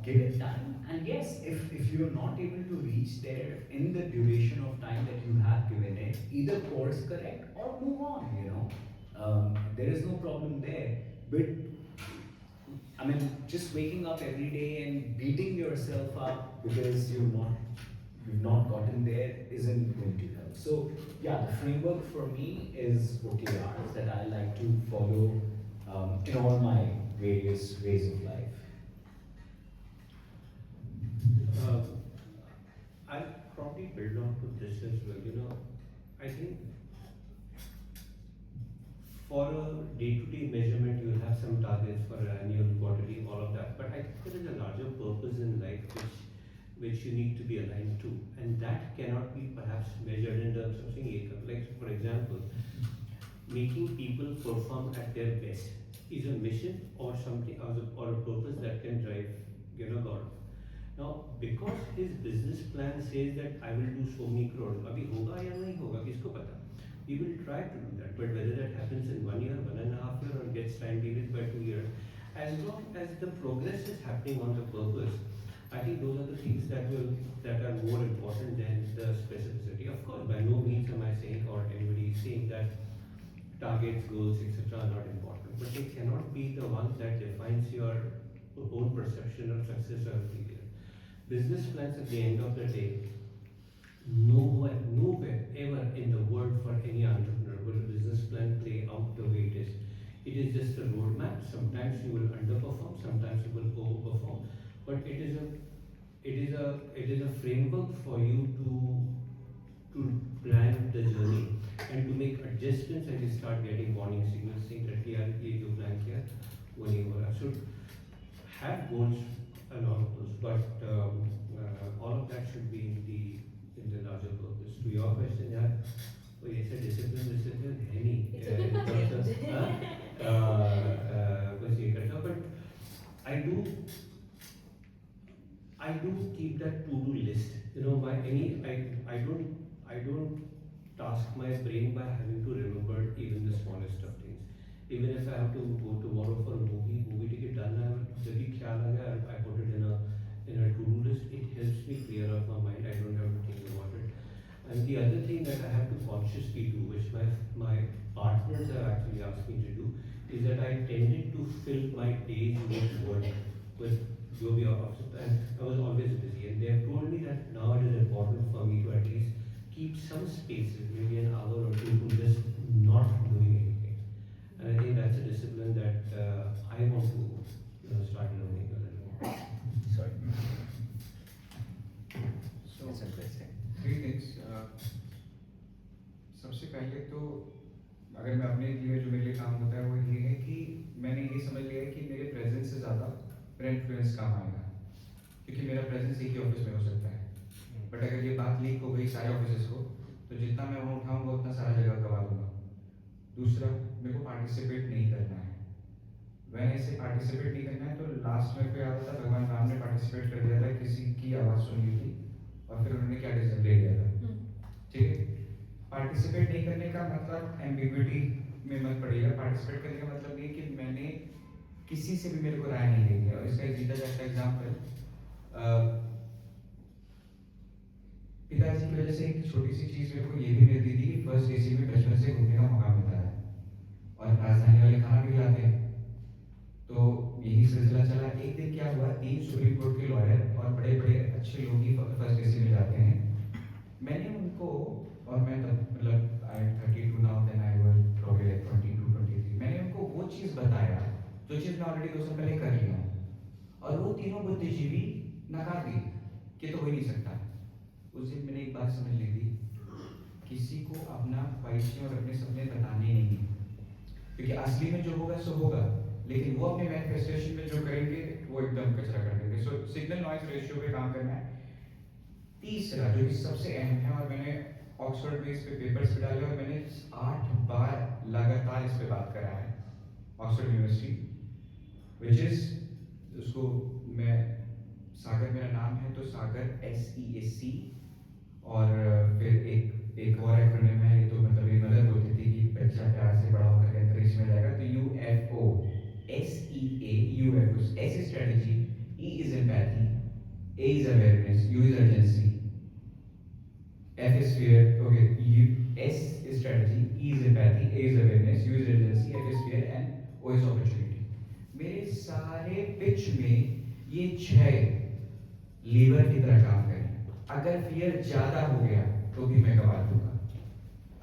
Give it time, and yes, if you're not able to reach there in the duration of time that you have given it, either course correct or move on, there is no problem there. But I mean, just waking up every day and beating yourself up because you've not gotten there isn't going to help. So yeah, the framework for me is OKRs that I like to follow in all my various ways of life. I'll probably build on to this as well. I think for a day-to-day measurement, you'll have some targets for annual, quarterly, all of that. But I think there is a larger purpose in life which you need to be aligned to, and that cannot be perhaps measured in terms of saying income. Like for example, making people perform at their best is a mission or something or a purpose that can drive Gaurav. Now, because his business plan says that I will do so many crore, abhi hoga ya nahi hoga, kisko pata? We will try to do that, but whether that happens in 1 year, 1.5 years, or gets time delayed by 2 years, as long as the progress is happening on the purpose, I think those are the things that are more important than the specificity. Of course, by no means am I saying or anybody is saying that targets, goals, etc. are not important, but they cannot be the one that defines your own perception of success or failure. Business plans at the end of the day, nowhere ever in the world for any entrepreneur will a business plan play out the way it is. It is just a roadmap. Sometimes you will underperform, sometimes you will overperform, but it is a framework for you to plan the journey and to make adjustments as you start getting warning signals saying that यार ये जो plan किया वो नहीं हो रहा. So have goals and all of those, but all of that should be in the larger purpose. To your question, yeah, well, you said discipline है नहीं. It's a bit changed. बस ये करता, but I do keep that to-do list. I don't task my brain by having to remember even the smallest of things. Even if I have to go tomorrow for a movie ticket done, I put it in a to-do list. It helps me clear up my mind. I don't have to think about it. And the other thing that I have to consciously do, which my partners have actually asked me to do, is that I tended to fill my days with work, with Joby opposite, and I was always busy. And they have told me that now it is important for me to at least keep some spaces, maybe an hour or two, to just not doing anything. And I think that's a discipline that I want to start learning a little more. Sorry. पहले तो अगर मैं अपने लिए जो मेरे लिए काम होता है वो ये है कि मैंने ये समझ लिया है कि मेरे प्रेजेंस से ज़्यादा मेरा इन्फ्लुएंस काम आएगा, क्योंकि मेरा प्रेजेंस एक ही ऑफिस में हो सकता है, बट अगर ये बात लीक हो गई सारे ऑफिस को तो जितना मैं वहाँ उठाऊंगा उतना सारा जगह गवा दूंगा। दूसरा, मेरे को पार्टिसिपेट नहीं करना है। मैंने इसे पार्टिसिपेट नहीं करना है तो लास्ट में कोई आता था, भगवान राम ने पार्टिसिपेट कर दिया था, किसी की आवाज़ सुन ली थी और फिर उन्होंने क्या डिसीजन ले लिया था। ठीक है, पार्टिसिपेट नहीं करने का मतलब एम्बिग्विटी में मत पड़ेगा। पार्टिसिपेट करने का मतलब ये कि मैंने किसी से भी मेरे को राय नहीं ली है। और इसका एक जीता जागता एग्जाम्पल, पिताजी की वजह से एक छोटी सी चीज़ मेरे को ये भी मिलती थी कि फर्स्ट एसी में बचपन से घूमने का मौका मिलता है और राजधानी वाले खाना भी खिलाते हैं। तो यही सिलसिला चला। एक दिन क्या हुआ, 3 सुप्रीम कोर्ट के लॉयर और बड़े बड़े अच्छे लोग ही फर्स्ट एसी में जाते हैं। मैंने उनको, और मैं तब मतलब I am 32 now, then I was probably like 22 23, मैंने उनको वो चीज़ बताया जो चीज़ मैं ऑलरेडी 2 साल पहले कर लिया हूँ, और वो तीनों बुद्धिजीवी नकार दी कि तो हो ही नहीं सकता। उस दिन मैंने एक बात समझ ली थी, किसी को अपना ख्वाहिशें और अपने सपने बताने नहीं, क्योंकि असली में जो होगा सो होगा, लेकिन वो अपने मैनिफेस्टेशन में जो करेंगे वो एकदम कचरा कर देंगे। सो सिग्नल नॉइज रेशियो पे काम करना है। तीसरा जो कि सबसे अहम है, और मैंने ऑक्सफोर्ड में इस पे पेपर्स पे डाले और मैंने 8 बार लगातार इस पे बात करा है ऑक्सफोर्ड यूनिवर्सिटी, विच इज, उसको मैं, सागर मेरा नाम है तो सागर SEAC, और फिर एक और एक्रोनिम है, ये तो मतलब मेरी मदर बोलती थी कि बच्चा प्यार से बड़ा होकर अंतरिक्ष में जाएगा, तो UFO, SEA, UFO, S is strategy, E is empathy, A is awareness, U is urgency, F is fear, okay, S is strategy, E is empathy, A is awareness, U is urgency, F is fear and O is opportunity। मेरे सारे pitch में ये 6 liver की तरह काम करें। अगर fear ज्यादा हो गया तो भी मैं गवा दूंगा,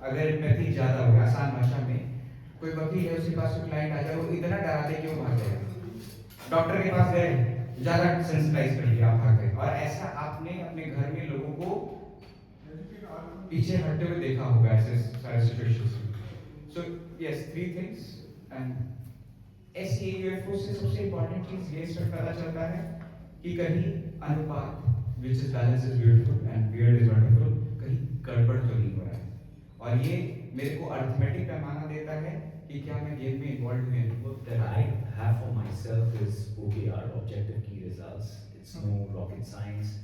अगर एम्पैथी ज्यादा हो गया, आसान भाषा में कोई वकील है उसके पास कोई क्लाइंट आ जाए, वो इतना डरा दे कि वो भाग जाएगा। डॉक्टर के पास गए, ज्यादा सेंसिटाइज कर दिया, आप भाग गए। और ऐसा आपने अपने घर में लोगों को पीछे हटते हुए देखा होगा ऐसे सारे situations. So yes, 3 things. And SEAUFO से सबसे इंपॉर्टेंट चीज ये इसमें पता चलता है कि कहीं अनुपात, which is balance is beautiful and weird is wonderful, कहीं गड़बड़ तो नहीं हो रहा है। और ये मेरे को अर्थमेटिक पैमाना देता है कि क्या मैं गेम में इन्वॉल्व हूँ। What that I have for myself is OKR, objective key results. It's no rocket science.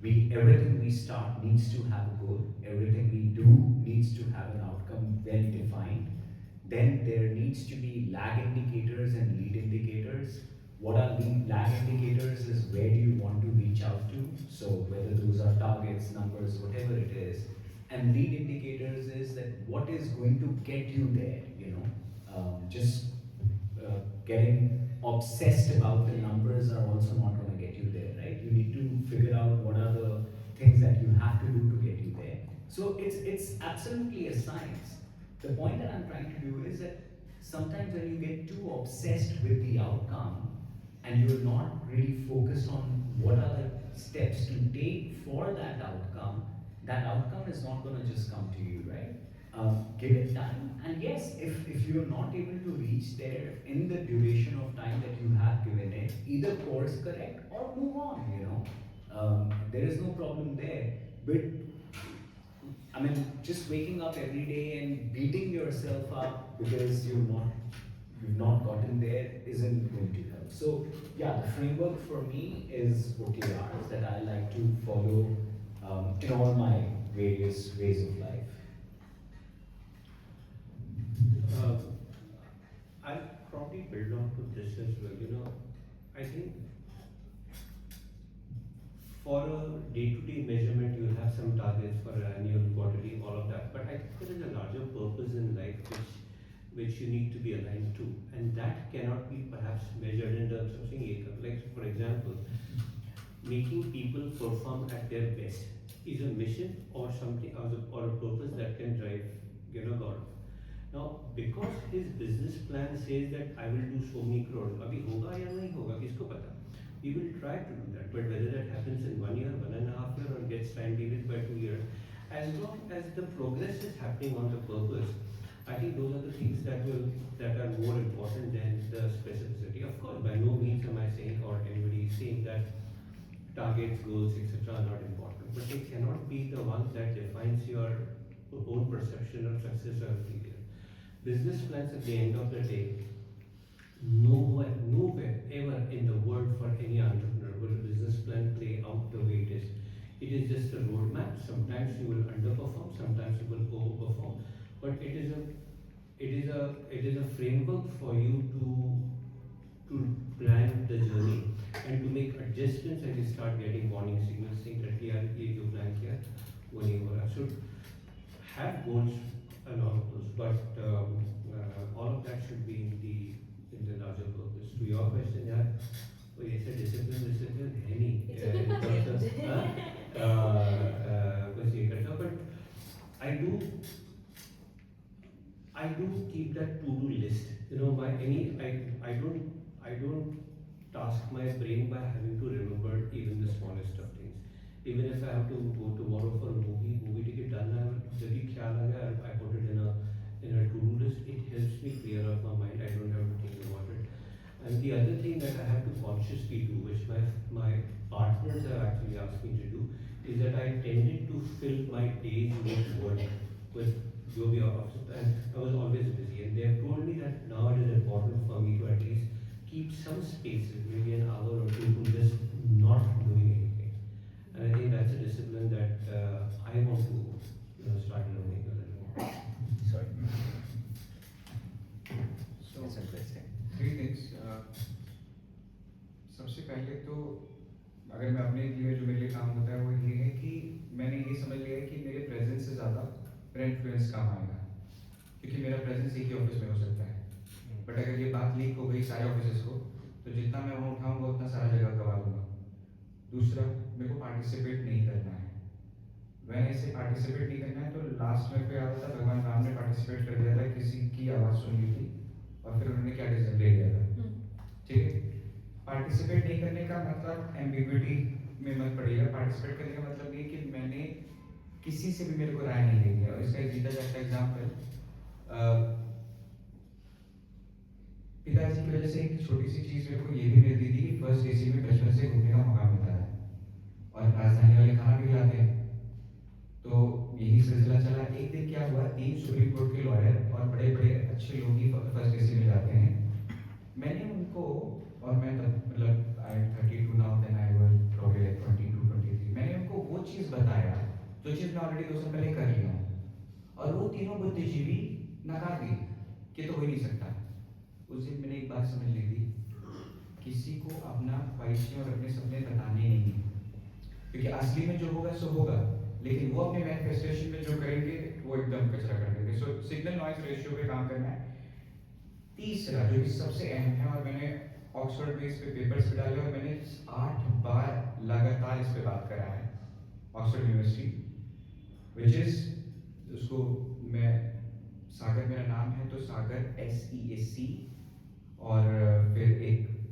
Everything we start needs to have a goal. Everything we do needs to have an outcome well defined. Then there needs to be lag indicators and lead indicators. What are lag indicators is where do you want to reach out to? So whether those are targets, numbers, whatever it is. And lead indicators is that what is going to get you there, you know. Getting obsessed about the numbers are also not going to get you there, right? You need to figure out what are the things that you have to do to get you there. So it's absolutely a science. The point that I'm trying to do is that sometimes when you get too obsessed with the outcome and you're not really focused on what are the steps to take for that outcome is not going to just come to you, right? Give it time, and yes, if you're not able to reach there in the duration of time that you have given it, either course correct or move on, you know. There is no problem there, but I mean, just waking up every day and beating yourself up because you've not gotten there isn't going to help. So yeah, the framework for me is OKRs that I like to follow in all my various ways of life. I'll probably build on to this as well. You know, I think for a day-to-day measurement, you'll have some targets for annual, quarterly, all of that. But I think there is a larger purpose in life which you need to be aligned to, and that cannot be perhaps measured in terms of saying income. Like for example, making people perform at their best is a mission or something or a purpose that can drive Gaurav. Now, because his business plan says that I will do so many crores, अभी होगा या नहीं होगा किसको पता? We will try to do that, but whether that happens in 1 year, 1.5 years, or gets time delayed by 2 years, as long as the progress is happening on the purpose, I think those are the things that are more important than the specificity. Of course, by no means am I saying or anybody is saying that targets, goals, etc. are not important, but they cannot be the one that defines your own perception of success or failure. Business plans at the end of the day, nowhere ever in the world for any entrepreneur will a business plan play out the way it is. It is just a roadmap. Sometimes you will underperform, sometimes you will overperform, but it is a framework for you to plan the journey and to make adjustments as you start getting warning signals saying that यार ये जो plan किया वो नहीं हो रहा. So have goals and all of those, but all of that should be in the larger purpose. To your question, यार वो ऐसे discipline है नहीं in terms of बस ये करता, but I do keep that to-do list. You know, I don't task my brain by having to remember even the smallest of things. Even if I have to go tomorrow for a movie ticket done, जब भी ख्याल आ गया, I put it in a to-do list. It helps me clear up my mind. I don't have to think about it. And the other thing that I have to consciously do, which my partners have actually asked me to do, is that I tended to fill my days with work, with जो भी office, and I was always busy. And they have told me that now it is important for me to at least keep some spaces, maybe an hour or two, to just not doing anything. And I think that's a discipline that I want to start learning a little more. Sorry. So, That's interesting. three things. सबसे पहले तो अगर मैं अपने लिए जो मेरे लिए काम होता है वो ये है कि मैंने ये समझ लिया है कि मेरे प्रेजेंस से ज़्यादा मेरा इन्फ्लुएंस काम आएगा, क्योंकि मेरा प्रेजेंस एक ही ऑफिस में हो सकता है, बट अगर ये बात लीक हो गई सारे ऑफिस को तो जितना मैं वहाँ उठाऊंगा उतना सारा जगह गवा दूंगा. दूसरा, मेरे को पार्टिसिपेट नहीं करना है. मैंने इसे पार्टिसिपेट नहीं करना है तो लास्ट में कोई याद था भगवान राम ने पार्टिसिपेट कर दिया था, किसी की आवाज़ सुन ली थी और फिर उन्होंने क्या डिसीजन ले लिया था. ठीक है, पार्टिसिपेट नहीं करने का मतलब एम्बिग्विटी में मत पड़ेगा. पार्टिसिपेट करने का मतलब ये कि मैंने किसी से भी मेरे को राय नहीं लेनी है. और इसका एक जीता जाता एग्जाम्पल, पिताजी की वजह से एक छोटी सी चीज मेरे को ये भी मिलती थी कि फर्स्ट एसी में बचपन से घूमने का मौका मिलता है और राजधानी वाले खाना भी खिलाते हैं. तो यही सिलसिला चला. एक दिन क्या हुआ, 3 सुप्रीम कोर्ट के लॉयर और बड़े बड़े अच्छे लोग ही फर्स्ट एसी में जाते हैं. मैंने उनको, और मैं मतलब I am 32 now, then I was probably like 22 23, मैंने उनको वो चीज़ बताया जो चीज़ मैं ऑलरेडी 2 साल पहले कर लिया हूँ, और वो तीनों बुद्धिजीवी नकार दी कि तो हो ही नहीं सकता. उस दिन मैंने एक बात समझ ली थी, किसी को अपना ख्वाहिशें और अपने सपने बताने नहीं है, क्योंकि असली में जो होगा सो होगा, लेकिन वो अपने मैनिफेस्टेशन में जो करेंगे वो एकदम कचरा कर देंगे. सो सिग्नल नॉइज रेशियो पे काम करना है. तीसरा जो कि सबसे अहम है, और मैंने ऑक्सफोर्ड में इस पे पेपर्स पे डाले और मैंने 8 बार लगातार इस पे बात करा है ऑक्सफोर्ड यूनिवर्सिटी, विच इज, उसको मैं, सागर मेरा नाम है तो सागर SEAC, और फिर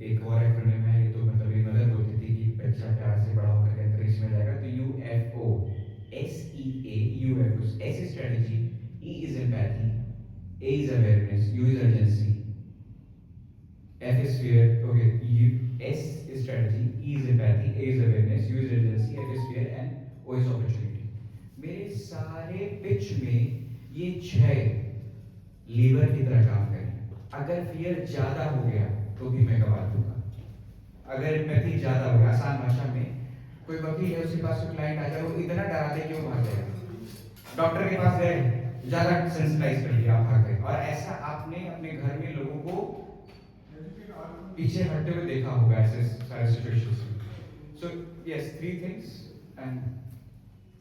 एक और एक्रोनिम है, ये तो मतलब मेरी मदर बोलती थी कि बच्चा प्यार से बड़ा होकर अंतरिक्ष में जाएगा, तो UFO, SEA, UFO. S is strategy, E is empathy, A is awareness, U is urgency, F is fear. Okay, S is strategy, E is empathy, A is awareness, U is urgency, F is fear, and O is opportunity. मेरे सारे pitch में ये 6 liver की तरह काम करें. अगर fear ज्यादा हो गया तो भी मैं गवा दूंगा. अगर एम्पैथी ज्यादा हो गया, आसान भाषा में, कोई वकील है उसके पास क्लाइंट आ जाए, वो इतना डरा दे कि वो भाग जाएगा. डॉक्टर के पास गए, ज्यादा सेंसिटाइज कर दिया, आप भाग गए. और ऐसा आपने अपने घर में लोगों को पीछे हटते हुए देखा होगा ऐसे सारे सिचुएशंस में. So yes, 3 things. And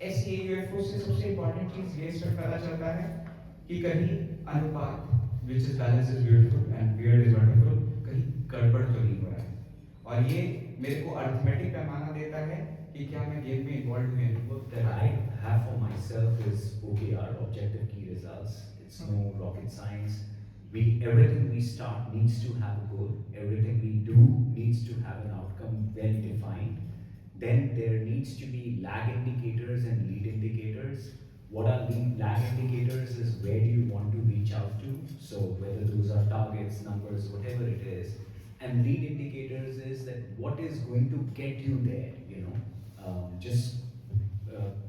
SEA से सबसे इंपॉर्टेंट चीज ये इसमें पता चलता है कि कहीं अनुपात, which is balance is beautiful and weird is wonderful, कहीं गड़बड़ तो नहीं हो रहा है. और ये मेरे को अर्थमेटिक पैमाना देता है कि क्या मैं गेम में इन्वॉल्व हुई हूँ. What that I have for myself is OKR, objective key results. It's no rocket science. Everything we start needs to have a goal. Everything we do needs to have an outcome well defined. Then there needs to be lag indicators and lead indicators. What are lag indicators is where do you want to reach out to, so whether those are targets, numbers, whatever it is. And lead indicators is that what is going to get you there, just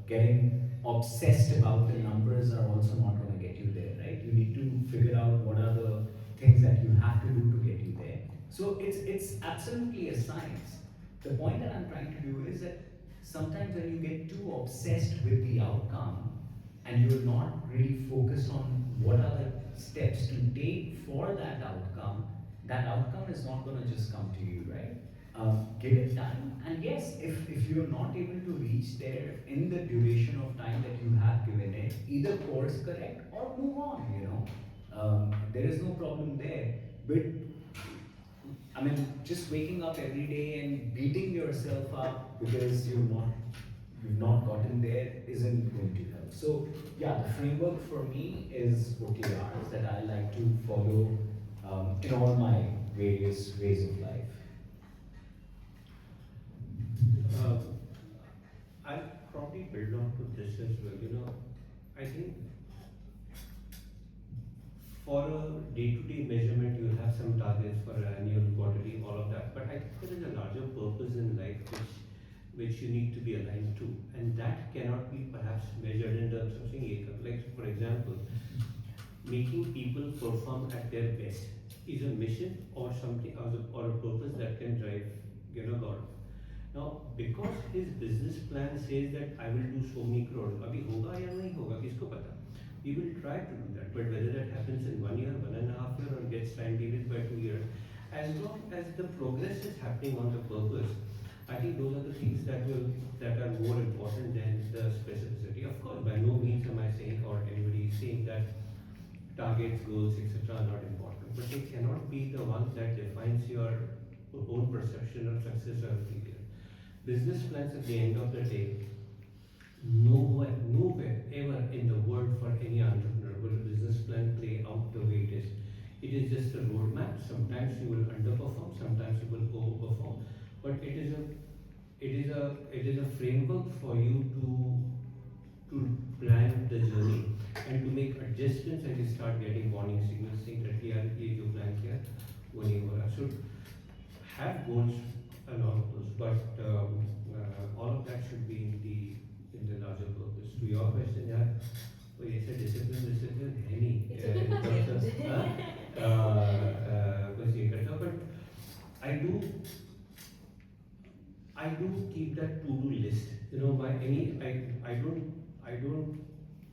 getting obsessed about the numbers are also not going to get you there, right? You need to figure out what are the things that you have to do to get you there. So it's absolutely a science. The point that I'm trying to do is that sometimes when you get too obsessed with the outcome and you're not really focused on what are the steps to take for that outcome is not going to just come to you, right? Give it time, and yes, if you're not able to reach there in the duration of time that you have given it, either course correct or move on. There is no problem there. But I mean, just waking up every day and beating yourself up because you've not gotten there isn't going to help. So yeah, the framework for me is OKRs that I like to follow in all my various ways of life. I'll probably build on to this as well. I think for a day-to-day measurement, you have some targets for annual, quarterly, all of that. But I think there is a larger purpose in life which you need to be aligned to, and that cannot be perhaps measured in terms of saying income. Like for example, making people perform at their best is a mission or something or a purpose that can drive Gaurav. Now, because his business plan says that I will do so many crores, अभी होगा या नहीं होगा किसको पता? We will try to do that, but whether that happens in 1 year, 1.5 years, or gets time delayed by 2 years, as long as the progress is happening on the purpose, I think those are the things that are more important than the specificity. Of course, by no means am I saying or anybody is saying that targets, goals, etc. are not important, but they cannot be the one that defines your own perception of success or failure. Business plans at the end of the day, nowhere ever in the world for any entrepreneur will a business plan play out the way it is. It is just a roadmap. Sometimes you will underperform, sometimes you will overperform, but it is a framework for you to plan the journey and to make adjustments and you start getting warning signals saying that ये जो plan किया वो नहीं हो रहा. So have goals and all of those, but all of that should be in the larger purpose. To your question, yeah, तो ये से discipline है नहीं कुछ ये करता, but I do keep that to-do list. I don't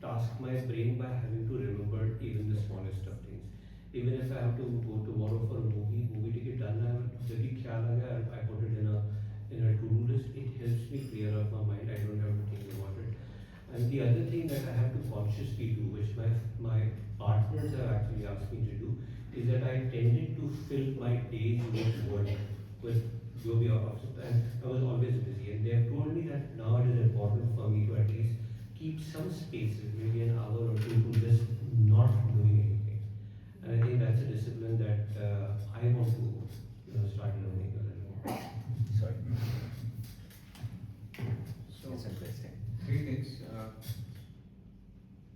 task my brain by having to remember even the smallest of things. Even if I have to go tomorrow for a movie ticket done, जब भी ख्याल आ गया, I put it in a to-do list. It helps me clear up my mind. I don't have to think about it. And the other thing that I have to consciously do, which my partners have actually asked me to do, is that I tended to fill my days with work, with job and I was always busy. And they have told me that now it is important for me to at least keep some space, maybe an hour or two, to just not doing anything. And I think that's a discipline that I want to start learning a little more. Sorry. So, That's interesting. 3 things.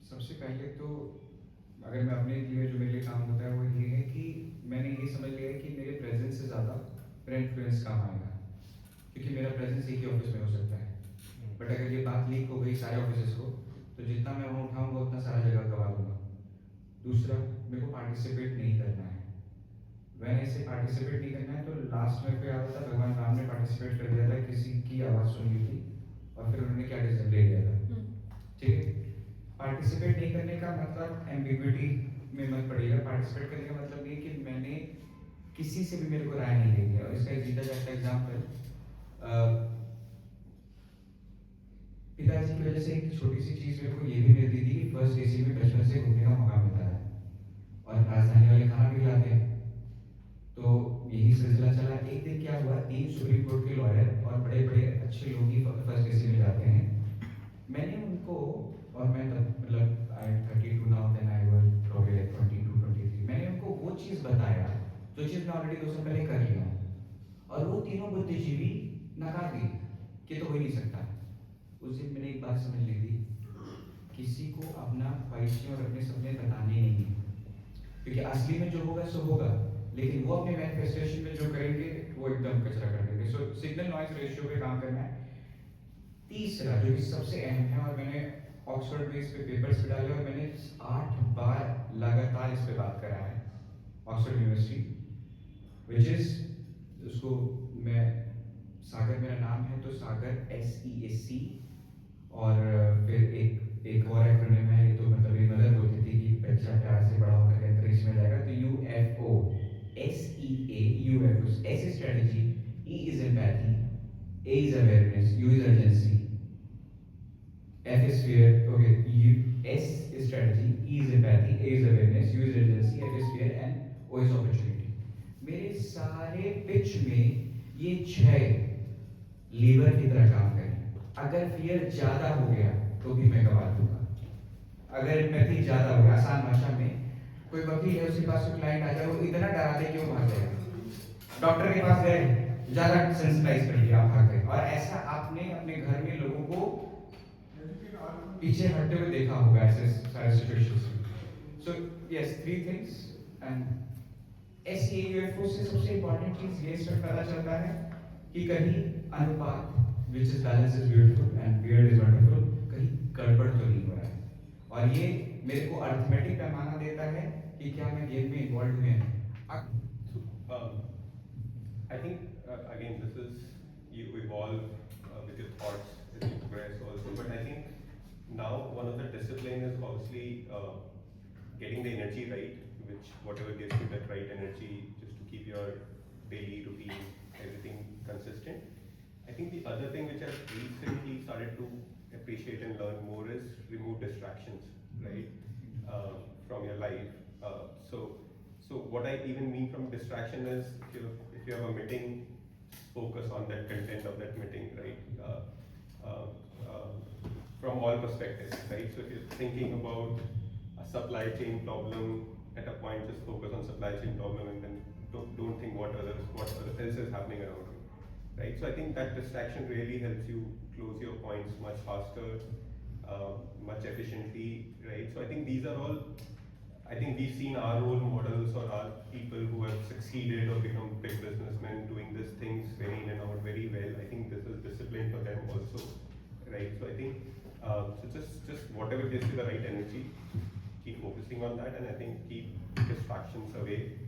सबसे पहले तो अगर मैं अपने लिए जो मेरे लिए काम होता है वो ये है कि मैंने ये समझ लिया है कि मेरे प्रेजेंस से ज़्यादा मेरा इन्फ्लुएंस काम आएगा, क्योंकि मेरा प्रेजेंस एक ही ऑफिस में हो सकता है, बट अगर ये बात लीक हो गई सारे ऑफिस को तो जितना मैं वहाँ उठाऊँगा उतना सारा जगह गवा दूँगा. दूसरा, मेरे को पार्टिसिपेट नहीं करना है. मैंने इसे पार्टिसिपेट नहीं करना है तो लास्ट में कोई आता था, भगवान राम ने पार्टिसिपेट कर दिया था, किसी की आवाज़ सुन ली थी और फिर उन्होंने क्या डिसीजन ले लिया था. ठीक है, पार्टिसिपेट नहीं करने का मतलब एम्बिग्विटी में मत पड़ेगा. पार्टिसिपेट करने का मतलब ये कि मैंने किसी से भी मेरे को राय नहीं लेनी है. और इसका एक जीता जागता एग्जाम्पल, पिताजी की वजह से एक छोटी सी चीज़ मेरे को ये भी मिलती थी कि फर्स्ट एसी में बचपन से घूमने का मौका मिलता है और राजधानी वाले खाना भी खिलाते हैं. तो यही सिलसिला चला. एक दिन क्या हुआ, 3 सुप्रीम कोर्ट के लॉयर और बड़े बड़े अच्छे लोग ही फर्स्ट एसी में जाते हैं. मैंने उनको, और मैं मतलब I am 32 now, then I was probably like 22 23, मैंने उनको वो चीज़ बताया जो चीज़ मैं ऑलरेडी 2 साल पहले कर लिया हूँ, और वो तीनों बुद्धिजीवी नकार दी कि तो हो ही नहीं सकता. उस दिन मैंने एक बात समझ ली थी, किसी को अपना ख्वाहिशें और अपने सपने बताने नहीं है, क्योंकि असली में जो होगा सो होगा, लेकिन वो अपने मैनिफेस्टेशन में जो करेंगे वो एकदम कचरा कर देंगे। सो सिग्नल नॉइज रेशियो पे काम करना है। तीसरा जो कि सबसे अहम है, और मैंने ऑक्सफोर्ड में इस पे पेपर्स भी डाले और मैंने 8 बार लगातार इस पे बात करा है ऑक्सफोर्ड यूनिवर्सिटी, विच इज, उसको मैं, सागर मेरा नाम है तो सागर SEAC, और फिर एक और एक्रोनिम है, ये तो मतलब ये मदर बोलती थी कि बच्चा प्यार से बड़ा होकर अंतरिक्ष में जाएगा, तो UFO, SEA, UFO, S is strategy, E is empathy, A is awareness, U is urgency, F is fear, okay, S is strategy, E is empathy, A is awareness, U is urgency, F is fear, and O is opportunity. मेरे सारे pitch में ये 6 liver की तरह काम करें। अगर fear ज्यादा हो गया तो भी मैं गवा दूंगा, अगर एम्पैथी ज्यादा हो गया, आसान भाषा में कोई वकील है उसके पास क्लाइंट आ जाए, वो इतना डरा दे कि वो भाग जाएगा। डॉक्टर के पास गए, ज्यादा सेंसिटाइज कर दिया, आप भाग गए। और ऐसा आपने अपने घर में लोगों को पीछे हटते हुए देखा होगा ऐसे सारे सिचुएशंस में। So yes, 3 things, and SEAUFO से सबसे इंपॉर्टेंट चीज ये इसमें पता चलता है कि कहीं अनुपात, which is balance is beautiful and weird is wonderful, कहीं गड़बड़ तो नहीं हो रहा है, और ये मेरे को अर्थमेटिक पैमाना देता है कि क्या मैं गेम में इन्वॉल्व हुए हैं। So, I think again this is you evolve with your thoughts as you progress also, but I think now one of the discipline is obviously getting the energy right, which whatever gives you that right energy just to keep your daily routine, everything consistent. I think the other thing which I've recently started to appreciate and learn more is remove distractions, right, from your life. So what I even mean from distraction is if you have a meeting, focus on that content of that meeting, right? From all perspectives, right? So if you're thinking about a supply chain problem at a point, just focus on supply chain problem and then don't think what else is happening around you, right? So I think that distraction really helps you close your points much faster, much efficiently, right? So I think these are all, I think we've seen our role models or our people who have succeeded or become big businessmen doing these things very in and out very well. I think this is discipline for them also, right? So I think so just whatever gives you the right energy, keep focusing on that, and I think keep distractions away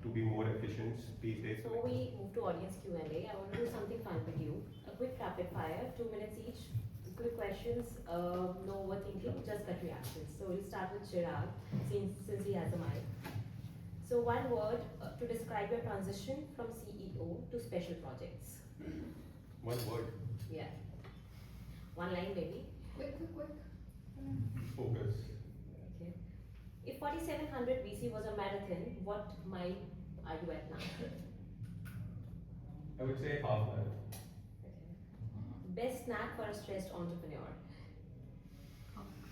to be more efficient these days. So we move to audience Q&A. I want to do something fun with you. A quick rapid fire, 2 minutes each. Quick questions, no overthinking, just gut reactions. So we'll start with Chirag, since he has the mic. So one word to describe your transition from CEO to special projects. One word. Yeah. One line maybe. Quick. Focus. Okay. If 4700 VC was a marathon, what mile are you at now? I would say half marathon. Okay. Best snack for a stressed entrepreneur?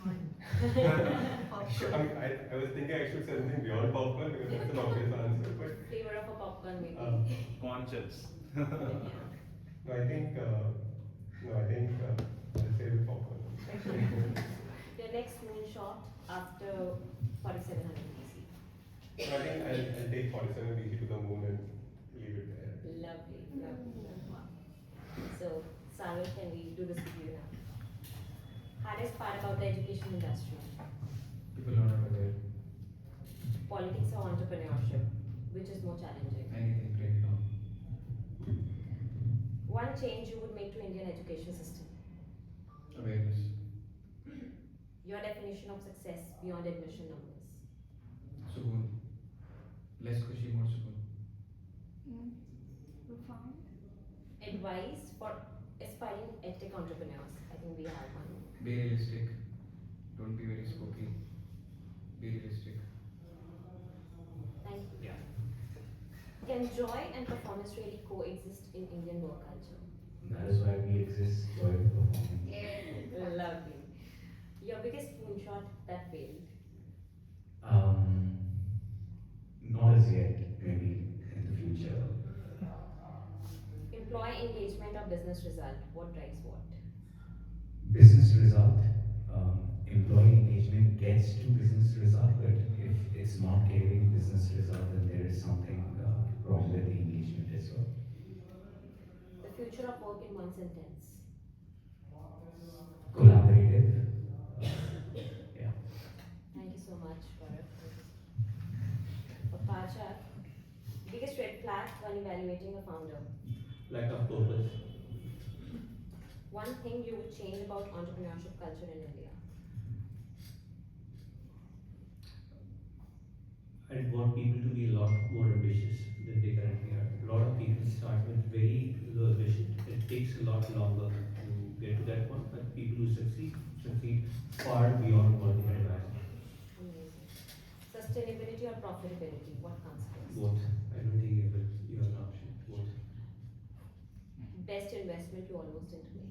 I was thinking I should say something beyond popcorn because that's an obvious answer, but Flavor of a popcorn maybe. Corn chips. Yeah. no, I think I'll say with popcorn. Your next moonshot after 4700 BC. So I think I'll take 47 BC to the moon and leave it there. Lovely. So, Sagar, can we do this with you now? Hardest part about the education industry? People are not aware. Politics or entrepreneurship? Which is more challenging? Anything, bring it on. One change you would make to Indian education system? Awareness. Your definition of success beyond admission numbers? सुकून, less खुशी, more सुकून. Profound. Advice for aspiring edtech entrepreneurs? I think we have one. Be realistic. Don't be very spooky. Be realistic. Thank you. Yeah. Can joy and performance really coexist in Indian work culture? That is why we exist, joy of performing. Yeah. Lovely. Your biggest moonshot that failed? Not as yet, maybe in the future. Employee engagement or business result? What drives what? Business result, gets to business result, but if it's not giving business result, then there is something wrong with the engagement as well. The future of work in one sentence. Collaborative. Yeah. Thank you so much, Gaurav. For Prajakt, biggest red flag when evaluating a founder. Lack of purpose. One thing you would change about entrepreneurship culture in India. I want people to be a lot more ambitious than they currently are. A lot of people start with very low ambition. It takes a lot longer to get to that point, but people who succeed far beyond what they had imagined. Amazing. Sustainability or profitability, what comes first? Both. I don't think you have an option. Both. Best investment you almost didn't make.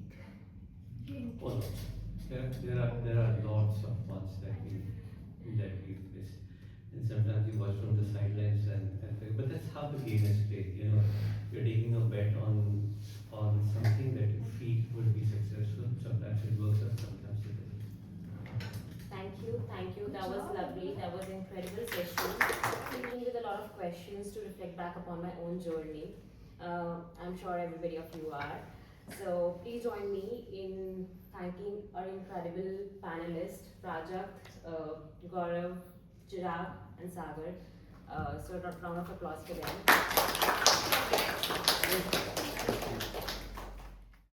Well, there are lots of funds that we miss, and sometimes you watch from the sidelines but that's how the game is played. You know, you're taking a bet on something that you feel will be successful. Sometimes it works out, sometimes it doesn't. Thank you. That was lovely. That was an incredible session. Leaving with a lot of questions to reflect back upon my own journey. I'm sure everybody of you are. So please join me in thanking our incredible panelists, Prajakt, Gaurav, Chirag, and Sagar. So a round of applause for them.